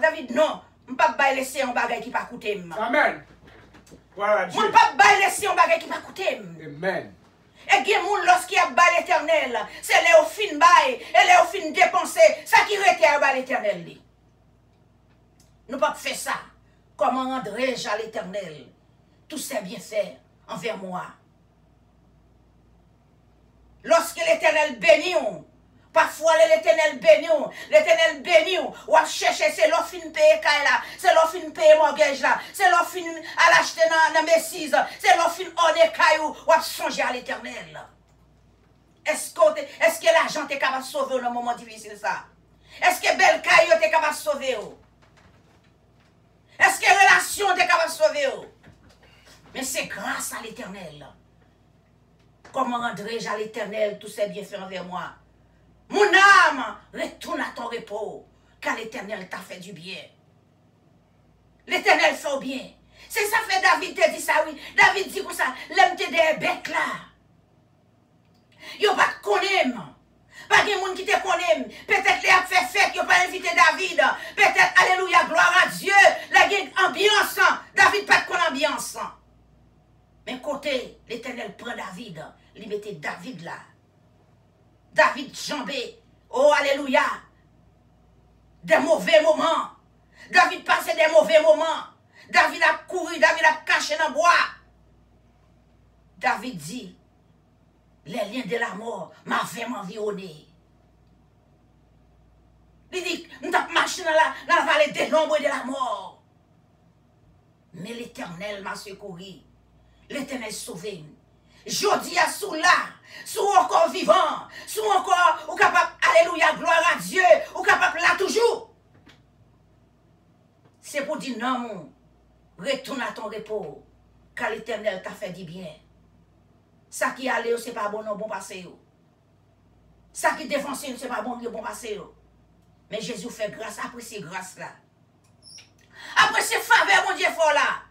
David, non, je ne peux pas laisser un bagage qui ne va pas coûter. Amen. Voilà, je ne peux pas laisser un bagage qui ne va pas coûter. Amen. Et il y a des gens, lorsqu'il y a bas l'Éternel, c'est les au fin bail, et les au fin dépenser, ça qui retient à bas l'Éternel. Nous ne pouvons pas faire ça. Comment rendrai-je à l'Éternel? Tout c'est bien fait envers moi. Lorsque l'Éternel bénit, parfois l'Éternel bénit, ou à chercher, c'est l'offre fin payer là, c'est l'offre fin payer mortgage là, c'est l'offre fin à l'acheter dans Messise, c'est l'offre fin orner caillou, ou à songer à l'Éternel. Est-ce que l'argent est capable de sauver dans un moment difficile ça? Est-ce que belle caillou est capable de sauver? Est-ce que relation est capable de sauver? Mais c'est grâce à l'Éternel. Comment rendrai-je à l'Éternel tous ces bienfaits envers moi? Mon âme, retourne à ton repos, car l'Éternel t'a fait du bien. L'Éternel fait bien. C'est ça fait David te dit ça, oui. David dit comme ça, l'aime te des bêtes là. Yo pas te connaître. Pas de monde qui te connaît. Peut-être les a fait fête, yo pas invité David. Peut-être, alléluia, gloire à Dieu. La ambiance. David pas de connaître ambiance. Mais côté, l'Éternel prend David. Il mettait David là. David jambé, oh alléluia, des mauvais moments. David passait des mauvais moments. David a couru, David a caché dans le bois. David dit, les liens de la mort m'avaient environné. Il dit, nous avons marché dans la vallée de l'ombre et de la mort. Mais l'Éternel m'a secouru. L'Éternel sauvé. Jodi à sous là, sous encore vivant, sous encore, ou capable, alléluia, gloire à Dieu, ou capable là toujours. C'est pour dire non, retourne à ton repos, car l'Éternel t'a fait du bien. Ça qui allait, c'est pas bon, non, bon passé. Ça qui défensé, c'est pas bon, bon passé. Mais Jésus fait grâce, après ces grâces là. Après ces faveurs, mon Dieu, fort là.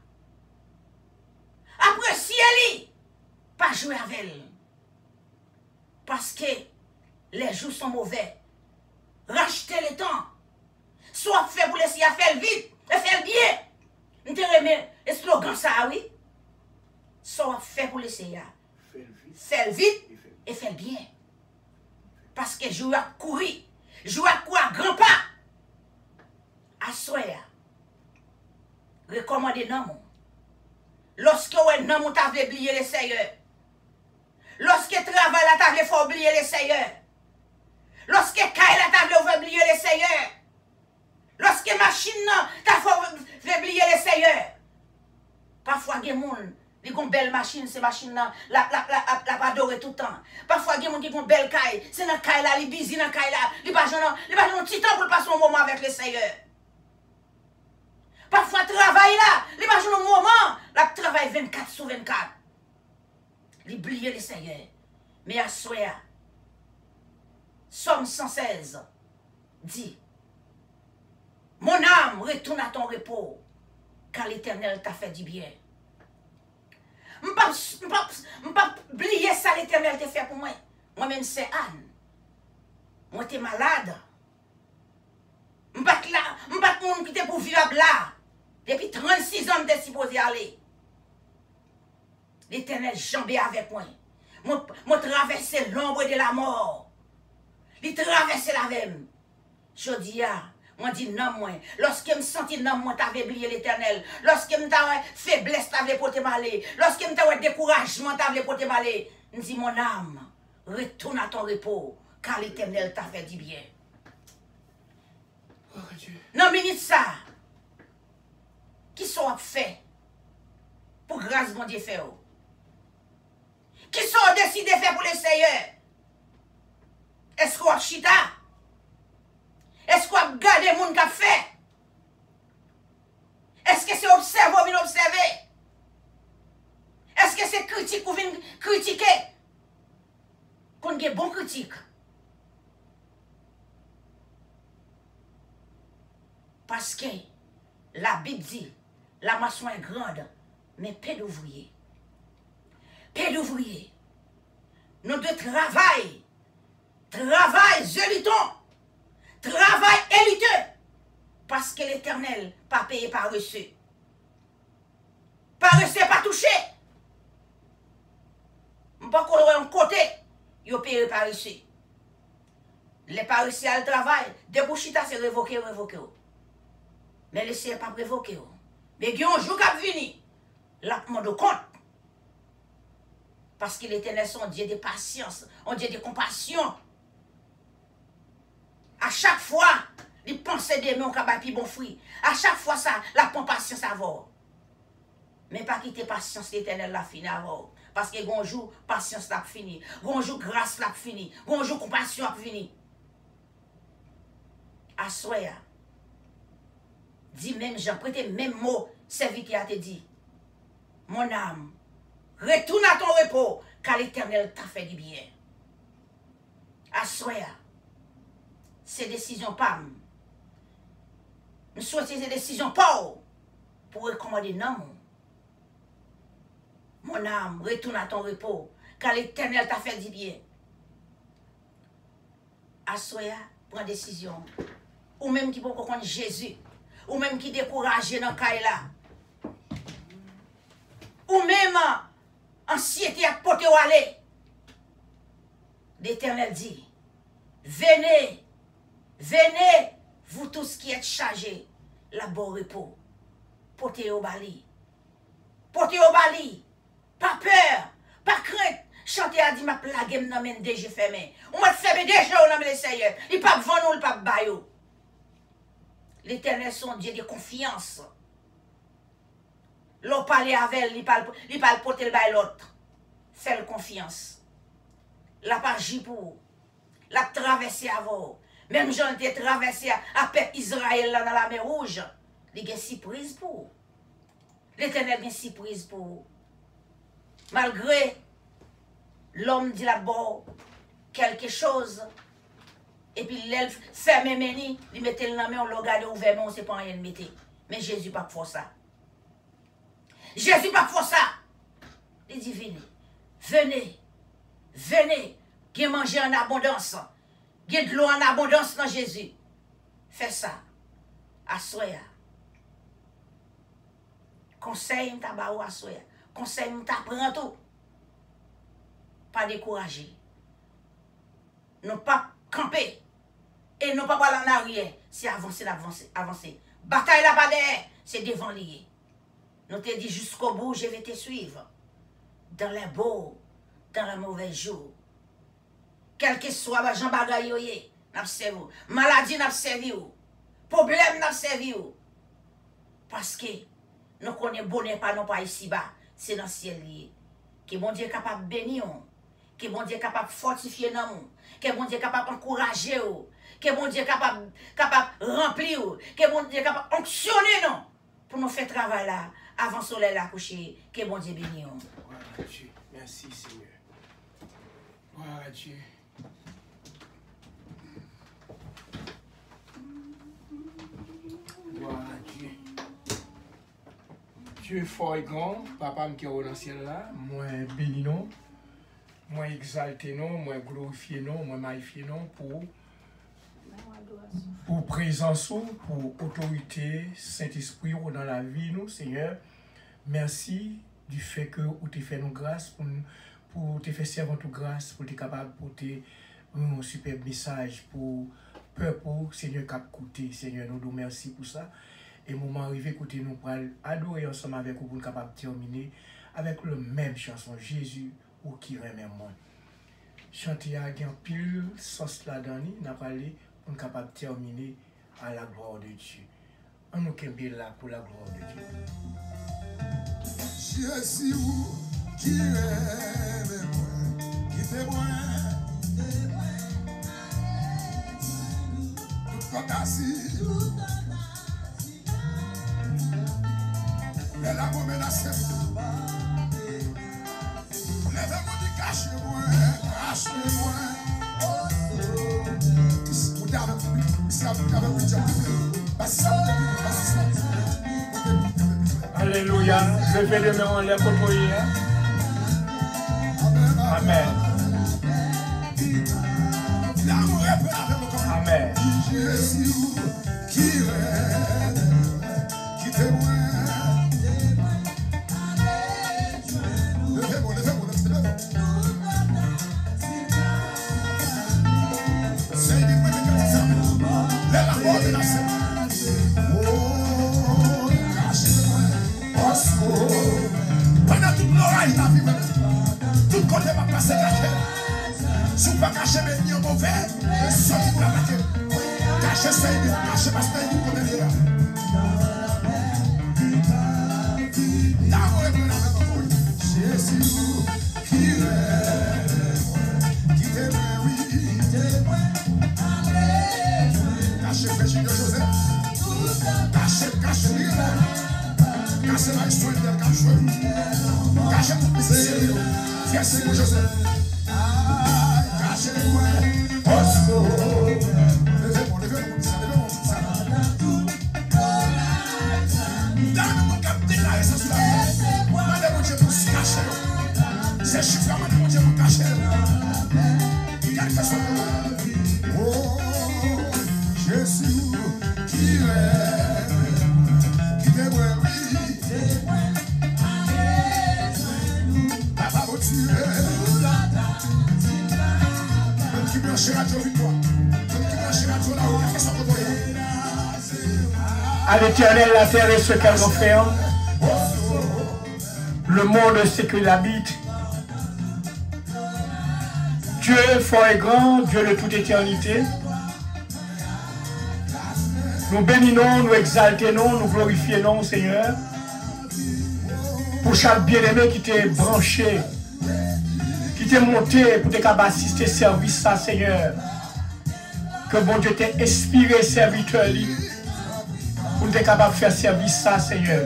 Après ciel, pas jouer avec elle. Parce que les jours sont mauvais. Rachetez le temps. Soit fait pour laisser faire vite et faire bien. Nous te remet le slogan ça, oui. Soit fait pour laisser faire vite et faire bien. Parce que je vais courir. Je vais courir à grands pas. À soi. Recommandez non. Lorsque un homme t'a oublié le Seigneur. Lorsque travail la table faut oublier le Seigneur. Lorsque caille la table faut oublier le Seigneur. Lorsque machine ta faut oublier le Seigneur. Parfois des gens qui ont une belle machine, ces machines là la pas doré tout le temps. Parfois des gens qui ont une belle caille, c'est dans caille là, li busy dans caille là, li pas un petit temps pour passer un moment avec le Seigneur. Parfois travail là, li pas un moment, la travail 24 sur 24. L'oublier le Seigneur. Mais à soi, Somme 116 dit, Mon âme, retourne à ton repos, car l'Éternel t'a fait du bien. Je ne peux pas oublier ça, l'Éternel t'a fait pour moi. Moi-même, c'est Anne. Moi, t'es malade. Je ne peux pas monde qui était pour vivre là. Depuis 36 ans, je suis supposé aller. L'Éternel jambé avec moi. Moi, traversé l'ombre de la mort. Il traversé la veine. Je dis, moi dis non, moi. Lorsque je me sentis non, moi, t'avais oublié l'Éternel. Lorsque je m'avais faiblesse, t'avais porté malé. Lorsque je m'avais découragement, t'avais porté malé. Je dis, mon âme, retourne à ton repos, car l'Éternel t'a fait du bien. Oh Dieu. Non, minute ça. Qui sont fait pour grâce mon Dieu fait? Qui sont décidés de faire pour le Seigneur? Est-ce qu'on a chita? Est-ce qu'on a gardé le monde qui a fait? Est-ce que c'est observer ou bien observer? Est-ce que c'est critique ou bien critiquer? Qu'on ait bon critique. Parce que la Bible dit, la maçon est grande, mais peu d'ouvriers. Peu d'ouvriers. Nous devons travailler. Travail zéliton. Travail éliteux. Parce que l'Éternel pas payé par reçu. Par reçu, pas touché. Je ne peux pas un côté, il payé par reçu. Les par reçu à le travail, débouchita c'est révoqué. Mais le Seigneur pas révoqué. Mais il y a un jour qui a venu, là, on me compte. Parce que l'Éternel est un Dieu de patience, un Dieu de compassion. À chaque fois, il pense de mon cabas bon fruit. À chaque fois, ça, la patience à voir. Mais pas quitter patience, l'Éternel l'a fini à voir. Parce que bonjour, patience l'a fini. Bonjour, grâce l'a fini. Bonjour, compassion l'a fini. À soi, dis même, Jean, prêtez même mot, serviteur te dit. Mon âme, retourne à ton repos, car l'Éternel t'a fait du bien. À soi, ces décisions pas. Je souhaite ces décisions pas pour recommander non. Mon âme, retourne à ton repos, car l'Éternel t'a fait du bien. À soi, prends décision. Ou même qui peut comprendre Jésus. Ou même qui décourage dans le cas là. Ou même anxiété à porter au aller. L'Éternel dit, venez, venez, vous tous qui êtes chargés, la bon repos. Portez au bali. Portez au bali. Pas peur, pas crainte. Chanter a dit, ma plague m'en mène déjà fermé. On m'a fermé déjà au nom de Seigneur. Il pas vent nous, il pas baillot. L'Éternel son Dieu de confiance. L'on parle avec elle, il parle porter le bail l'autre. Fais-le confiance. La pas agi pour. La traversé avant. Même j'en ai traversé à peuple Israël là dans la mer rouge. Il y a une surprise pour. L'Éternel a une surprise pour. Malgré l'homme dit là-bas quelque chose. Et puis l'elfe ferme meni, il mettait le nom, on le regarde ouvert, mais on ne sait pas rien mettre. Mais Jésus pas pour ça. Jésus pas pour ça. Il dit venez, venez, venez, qui manger en abondance, qui de l'eau en abondance dans Jésus. Fais ça. Assoya. Conseil ta baou assoya. Conseil ta prend tout. Pas décourager. Non pas camper. Et non pas aller en arrière. C'est avancer, avancer. Bataille là pas derrière. C'est devant lié. Nous te dit jusqu'au bout, je vais te suivre. Dans les beaux, dans les mauvais jours. Quel que soit Jean Bagayoye, n'a servi. Maladie n'a servi. Problème n'a servi. Parce que nous connaissons bonheur pas non pas ici-bas. C'est dans le ciel lié. Que bon Dieu est capable de bénir. Que bon Dieu est capable de fortifier nous. Que bon Dieu est capable d'encourager. Que bon Dieu est capable de remplir. Que bon Dieu est capable d'onctionner nous. Pour nous faire travail là. Avant le soleil à coucher. Que bon Dieu bénisse. Voilà Dieu. Merci Seigneur. Voilà Dieu. Dieu fort et grand, papa qui est dans le ciel là, moi béni non, moi exalté non, moi glorifié non, moi magnifié non pour présence, pour autorité, Saint-Esprit dans la vie nous, Seigneur. Merci du fait que vous te fait nous grâce pour te faire servir toute grâce, pour être capable de porter un super message pour peuple, Seigneur, qui a écouté. Seigneur, nous nous merci pour ça. Et moment arrivé, écoutez, nous pour adorer ensemble avec vous pour être capable de terminer avec le même chanson, Jésus ou qui remet moi. Chanter à un pile, sauce là-dedans, nous avons parlé pour être capable de terminer à la gloire de Dieu. On nous kembe là pour la gloire de Dieu. Jésus qui remet moi, qui fait moi. Mais la mot menacée. Lèvez-moi dit cachez-moi, cachez-moi. Vous Alléluia. Levez les mains en l'air pour prier. Amen. Amen. Jésus qui règne, qui témoigne. Levez-moi, levez-moi, levez-moi. C'est une bonne chose. Lève la voix de la scène. Oh, cachez-moi. Pendant toute l'oreille, la vie, tout côté va passer la tête. Si vous ne cachez pas mes mauvais, sortez pour la tête. Cachez ça, cachez pas ça, vous connaissez là. Jésus qui règne, qui témoigne, oui. Cachez Frère Joseph. Cachez la histoire de Cachez. Cachez tout le sérieux. Frère Joseph. Cachez-moi. Levez-moi, levez-moi, ça. Dame-moi cap déclarer ça sur la terre. Madame Dieu pour se cacher. C'est chiffre, madame Dieu pour cacher. Quelle que soit la vie. Oh, Jésus qui règne, qui témoigne, oui. Papa, vous tuez. Même qui branche la Dieu victoire. Même qui branche la Dieu là-haut, qu'est-ce qu'on peut dire? À l'Éternel, la terre et ce qu'elle renferme, le monde ce qu'il habite. Dieu fort et grand, Dieu de toute éternité. Nous bénissons, nous exaltons, nous glorifions, Seigneur. Pour chaque bien-aimé qui t'est branché, qui t'est monté pour te capable assister service ça, Seigneur. Que bon Dieu t'ait inspiré serviteur pour te capable de faire service ça, Seigneur.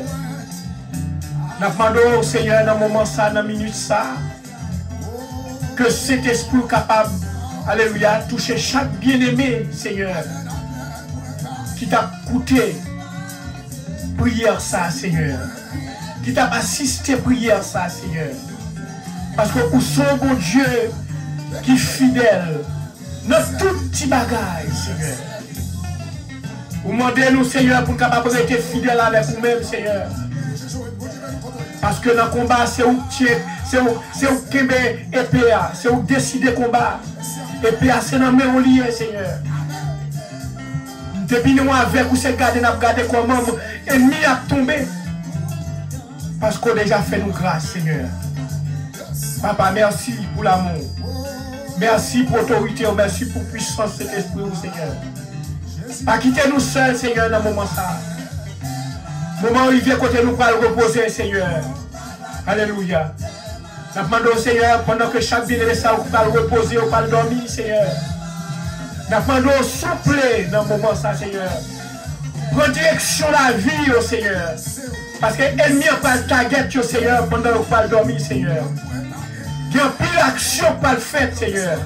Nous demandons, Seigneur, dans le moment ça, dans la minute ça, que cet esprit capable, alléluia, toucher chaque bien-aimé, Seigneur, qui t'a coûté prière ça, Seigneur, qui t'a assisté prière ça, Seigneur. Parce que nous sommes bon Dieu qui est fidèle dans tout petit bagage, Seigneur. Vous demandez-nous, Seigneur, pour capable être fidèle avec vous-même, Seigneur. Parce que dans le combat, c'est où qui est épée, c'est où décider combat. Épée, c'est dans mes liés, Seigneur. Depuis nous avec vous, c'est garder comment l'ennemi a tombé. Parce qu'on a déjà fait nous grâce, Seigneur. Papa, merci pour l'amour. Merci pour l'autorité, merci pour la puissance de cet esprit, Seigneur. Pas quitter nous seuls, Seigneur, dans le moment ça. Moment où il vient côté nous pour le reposer, Seigneur. Alléluia. Nous demandons, Seigneur, pendant que chaque bien-aimé ça va le reposer, ou va le dormir, Seigneur. Nous demandons, souple dans le moment ça, Seigneur. Prends direction la vie, au Seigneur. Parce que l'ennemi n'a pas le target, au Seigneur, pendant que va le dormir, Seigneur. Il y a plus d'action pas le fait, Seigneur.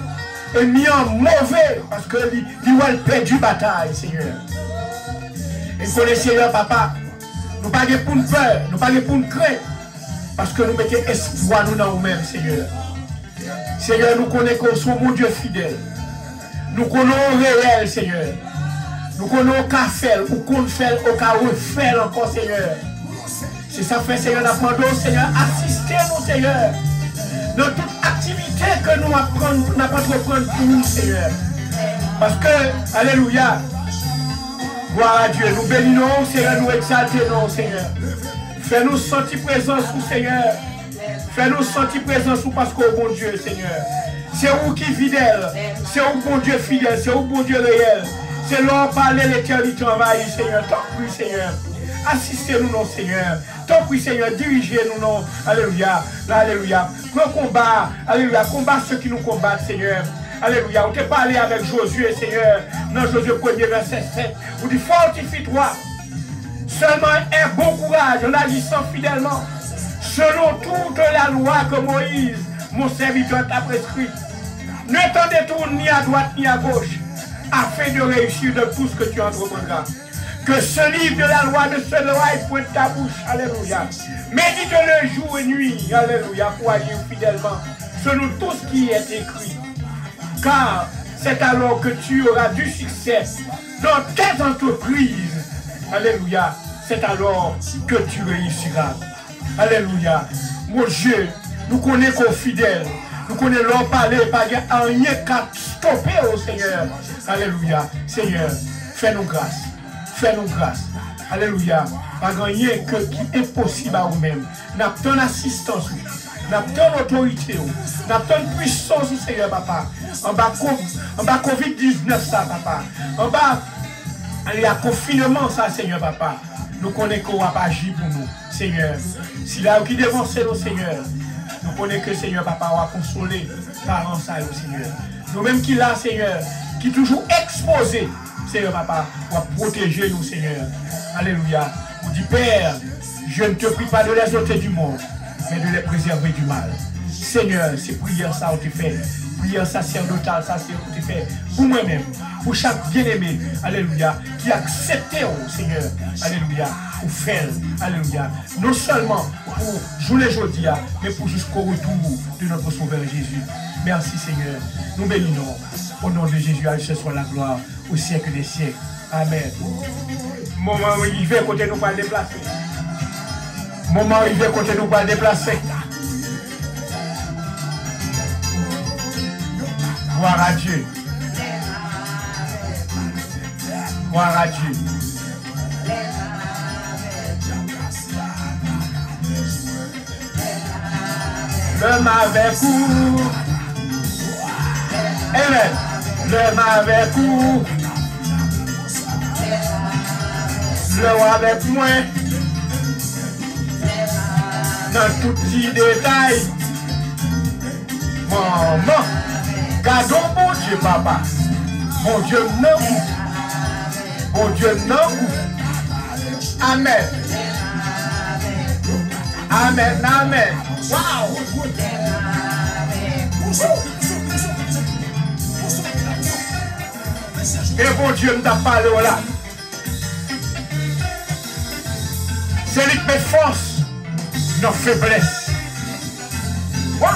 L'ennemi est mauvais, parce qu'il va perdre la bataille, Seigneur. Et pour le Seigneur, papa, Nous ne pas pour nous peur, nous pas pour nous craindre. Parce que nous mettons espoir nous dans nous-mêmes, Seigneur. Seigneur, nous connaissons qu'on soit mon Dieu fidèle. Nous connaissons réel, Seigneur. Nous connaissons qu'à faire, ou qu'on fait, ou qu'à refaire encore, Seigneur. C'est ça fait, Seigneur, nous demandons, Seigneur, assistez-nous, Seigneur. Dans toute activité que nous apprenons pour nous, Seigneur. Parce que, alléluia, gloire à Dieu, nous bénissons, Seigneur, nous exaltons, Seigneur. Fais-nous sentir présence, Seigneur. Fais-nous sentir présence parce qu'au bon Dieu, Seigneur. C'est où qui est fidèle. C'est où bon Dieu fidèle. C'est où bon Dieu réel. C'est là où parler l'éternité envahie, Seigneur. Tant pis, Seigneur. Assistez-nous, non, Seigneur. Tant pis, Seigneur. Dirigez-nous, non. Alléluia. Alléluia. Pour combat. Alléluia. Combat ceux qui nous combattent, Seigneur. Alléluia. On t'a parlé avec Josué, Seigneur. Dans Josué 1er, verset 7. On dit fortifie-toi. Seulement aie bon courage en agissant fidèlement. Selon toute la loi que Moïse, mon serviteur, t'a prescrit. Ne t'en détourne ni à droite ni à gauche, afin de réussir de tout ce que tu entreprendras. Que ce livre de la loi ne se noie point de ta bouche. Alléluia. Médite-le jour et nuit. Alléluia. Pour agir fidèlement selon tout ce qui est écrit. Car c'est alors que tu auras du succès dans tes entreprises. Alléluia. C'est alors que tu réussiras. Alléluia. Mon Dieu, nous connaissons fidèles. Nous connaissons l'homme parler, pas rien qu'à stopper au Seigneur. Alléluia. Seigneur, fais-nous grâce. Fais-nous grâce. Alléluia. Pas rien qui est possible à nous-mêmes. Nous avons ton assistance. Nous avons ton autorité. Nous avons ton puissance, Seigneur, papa. En bas COVID-19, ça, papa. En bas, il y a confinement, ça, Seigneur, papa. Nous connaissons qu'on va agir pour nous, Seigneur. Si là qui dévance nous, Seigneur, nous connaissons que Seigneur, papa, va consoler parents, ça, Seigneur. Nous-mêmes qui là, Seigneur, qui toujours exposé, Seigneur, papa, va protéger nous, Seigneur. Alléluia. Vous dit, Père, je ne te prie pas de les ôter du monde, mais de les préserver du mal. Seigneur, c'est prière ça, on te fait. Prière sacerdotale, ça, c'est on te fait. Pour moi-même, pour chaque bien-aimé, alléluia, qui a accepté, oh Seigneur, alléluia, pour faire, alléluia, non seulement pour jouer les jours, mais pour jusqu'au retour de notre Sauveur Jésus. Merci Seigneur, nous bénissons. Au nom de Jésus, à ce soit la gloire au siècle des siècles. Amen. Moment où il va côté nous pas déplacer. Moment où il va côté nous pas déplacer. Gloire à Dieu. Gloire à Dieu. Le mauvais coup. Amen. Le mauvais coup. Le roi avec moi. Dans tout petit détail. Maman. Gardons mon Dieu, papa. Mon Dieu, non. Mon Dieu, non. Amen. Amen, amen. Wow. Et bon Dieu nous a parlé là. C'est lui qui met force nos faiblesses. Wow.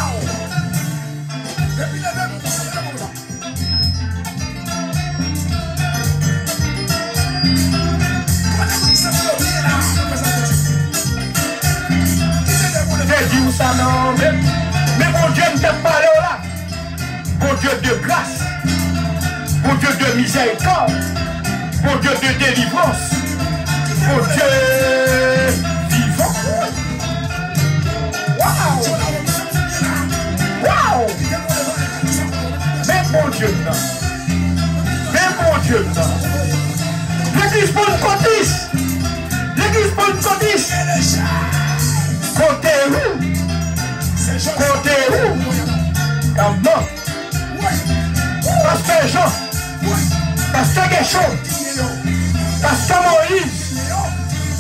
Dit où ça non, mais mon Dieu ne t'a parlé là. Bon Dieu de grâce, bon Dieu de miséricorde, bon Dieu de délivrance, bon Dieu vivant. Waouh! Waouh! Mais bon Dieu non, mais bon Dieu non. L'église Pentecôtiste, l'église Pentecôtiste. Côté où? Côté où? Comment? Pasteur Jean, Pasteur Guéchon, Pasteur Moïse,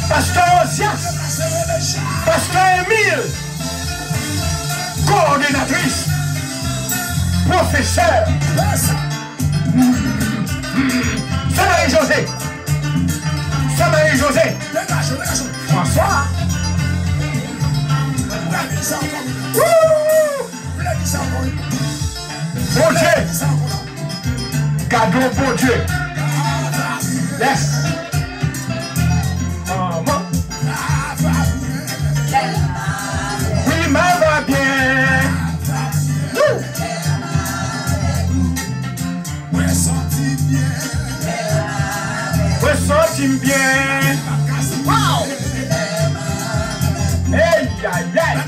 Pasteur Osias, Pasteur Émile, coordinatrice, professeur, Marie-José, Marie-José. François. Bon Dieu. Cadeau bon Dieu. Yes. Maman. Oui, ma va bien. Ressenti bien. Wow. Hey, aïe, aïe.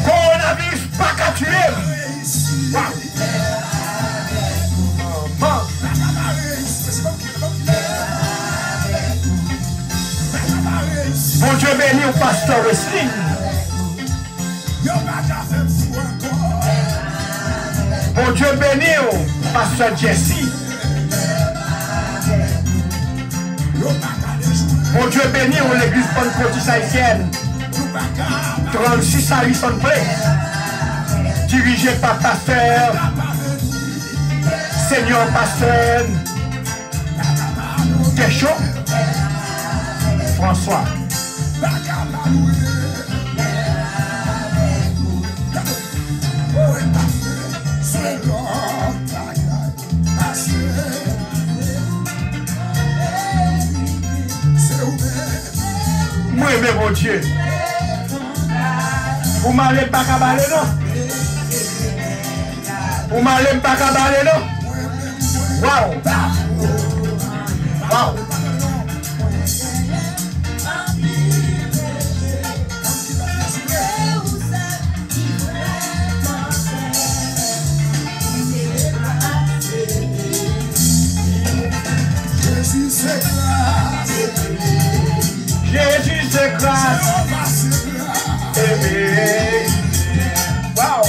Coronavirus pas qu'à tuer. Wow. Bon Dieu béni au pasteur Wesley. Bon Dieu béni au pasteur Jesse. Bon Dieu béni au l'église pentecôtiste haïtienne. 36 à 800 près. Dirigé par pasteur Seigneur Pasteur Kécho François. Moi, mais mon Dieu. Vous m'allez pas cabaler, non? Vous m'allez pas cabaler, non? Waouh! Waouh! Jésus c'est grâce. Aimé. Wow.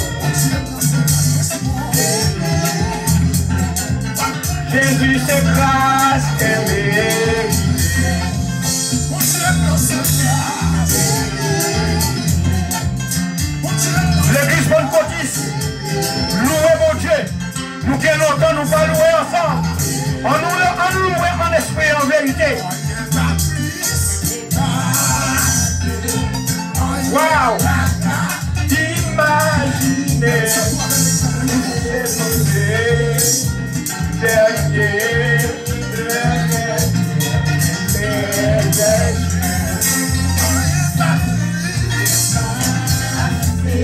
Jésus c'est grâce. Aimé. L'église pentecôtiste, louez mon Dieu. Nous qui longtemps nous pas louer ensemble. On nous loue en esprit et en vérité. Wow! Imaginez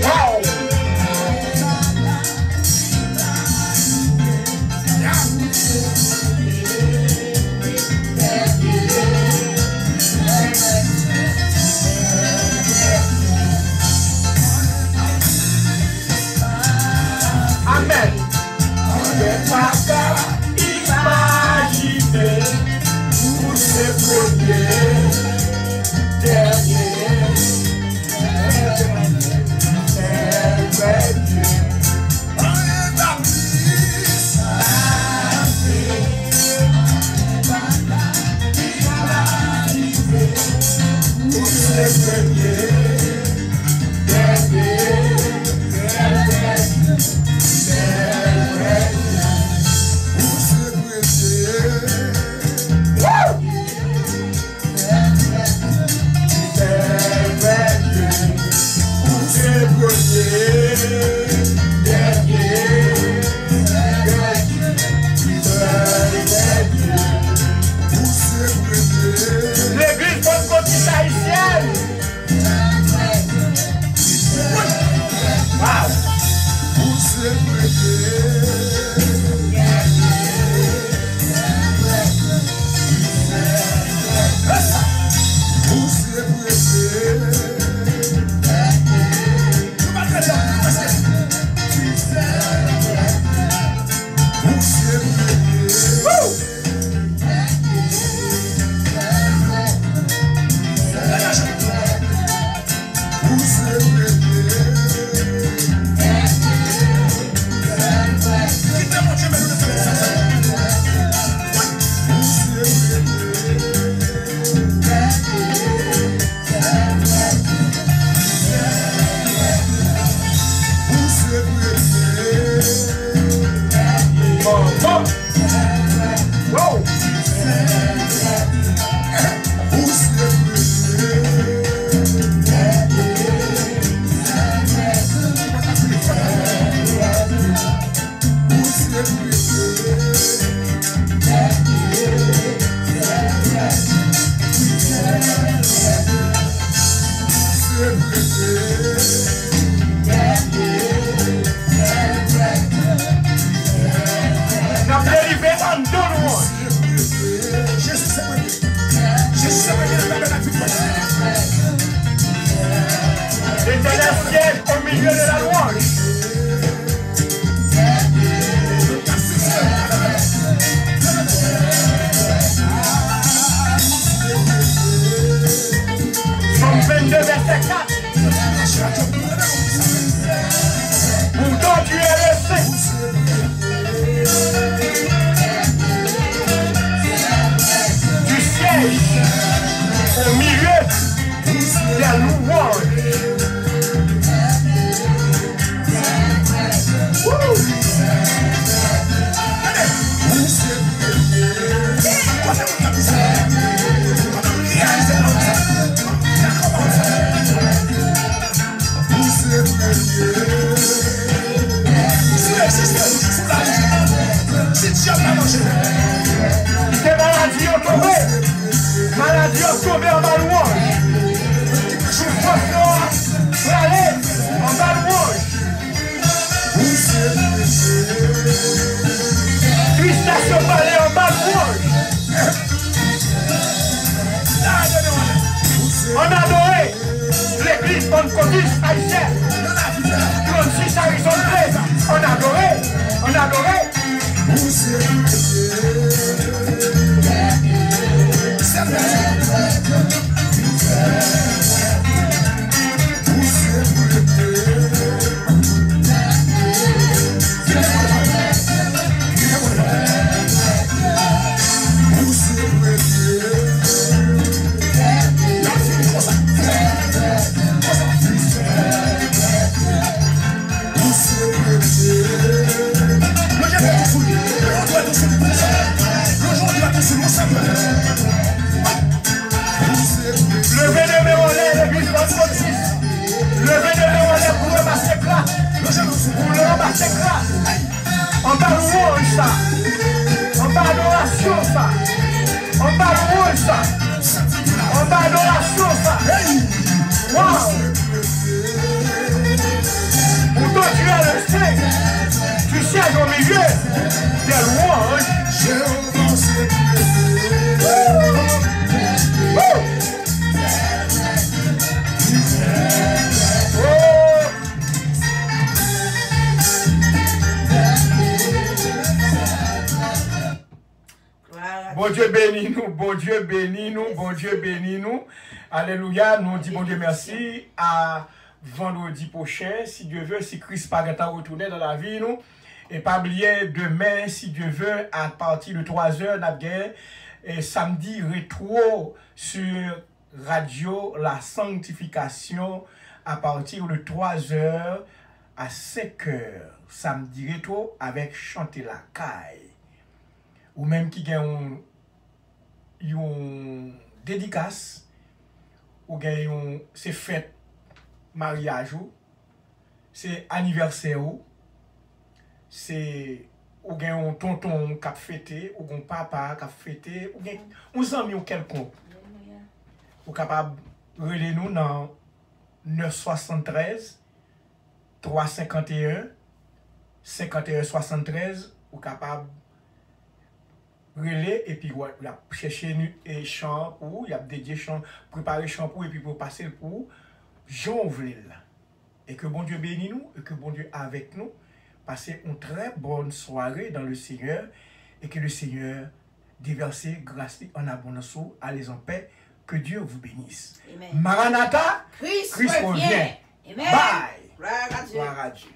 wow! Bon Dieu bénis nous, bon Dieu bénis nous, bon Dieu bénis nous. Alléluia, nous disons bon Dieu merci. À vendredi prochain, si Dieu veut, si Christ pas retourner dans la vie, nous. Et pas oublier demain, si Dieu veut, à partir de 3h, nous avons et samedi rétro sur Radio La Sanctification à partir de 3h à 5h. Samedi rétro avec Chanter la Caille. Ou même qui gagne une dédicace, ou gagne c'est fête mariage, c'est anniversaire, c'est ou gagne un tonton qui a fêté, ou un papa qui a fêté, ou gagne un ami ou quelconque. Ou capable de relayer nous dans 973 351 51 73, ou capable relais et puis il a cherché un champ pour il a dédié champ préparer champ pour et puis pour passer pour Jean-Vlil. Et que bon Dieu bénisse nous et que bon Dieu avec nous. Passez une très bonne soirée dans le Seigneur et que le Seigneur déverse grâce en abondance, allez en paix, que Dieu vous bénisse. Amen. Maranatha, Christ revient. Amen. Bye. Gloire à Dieu.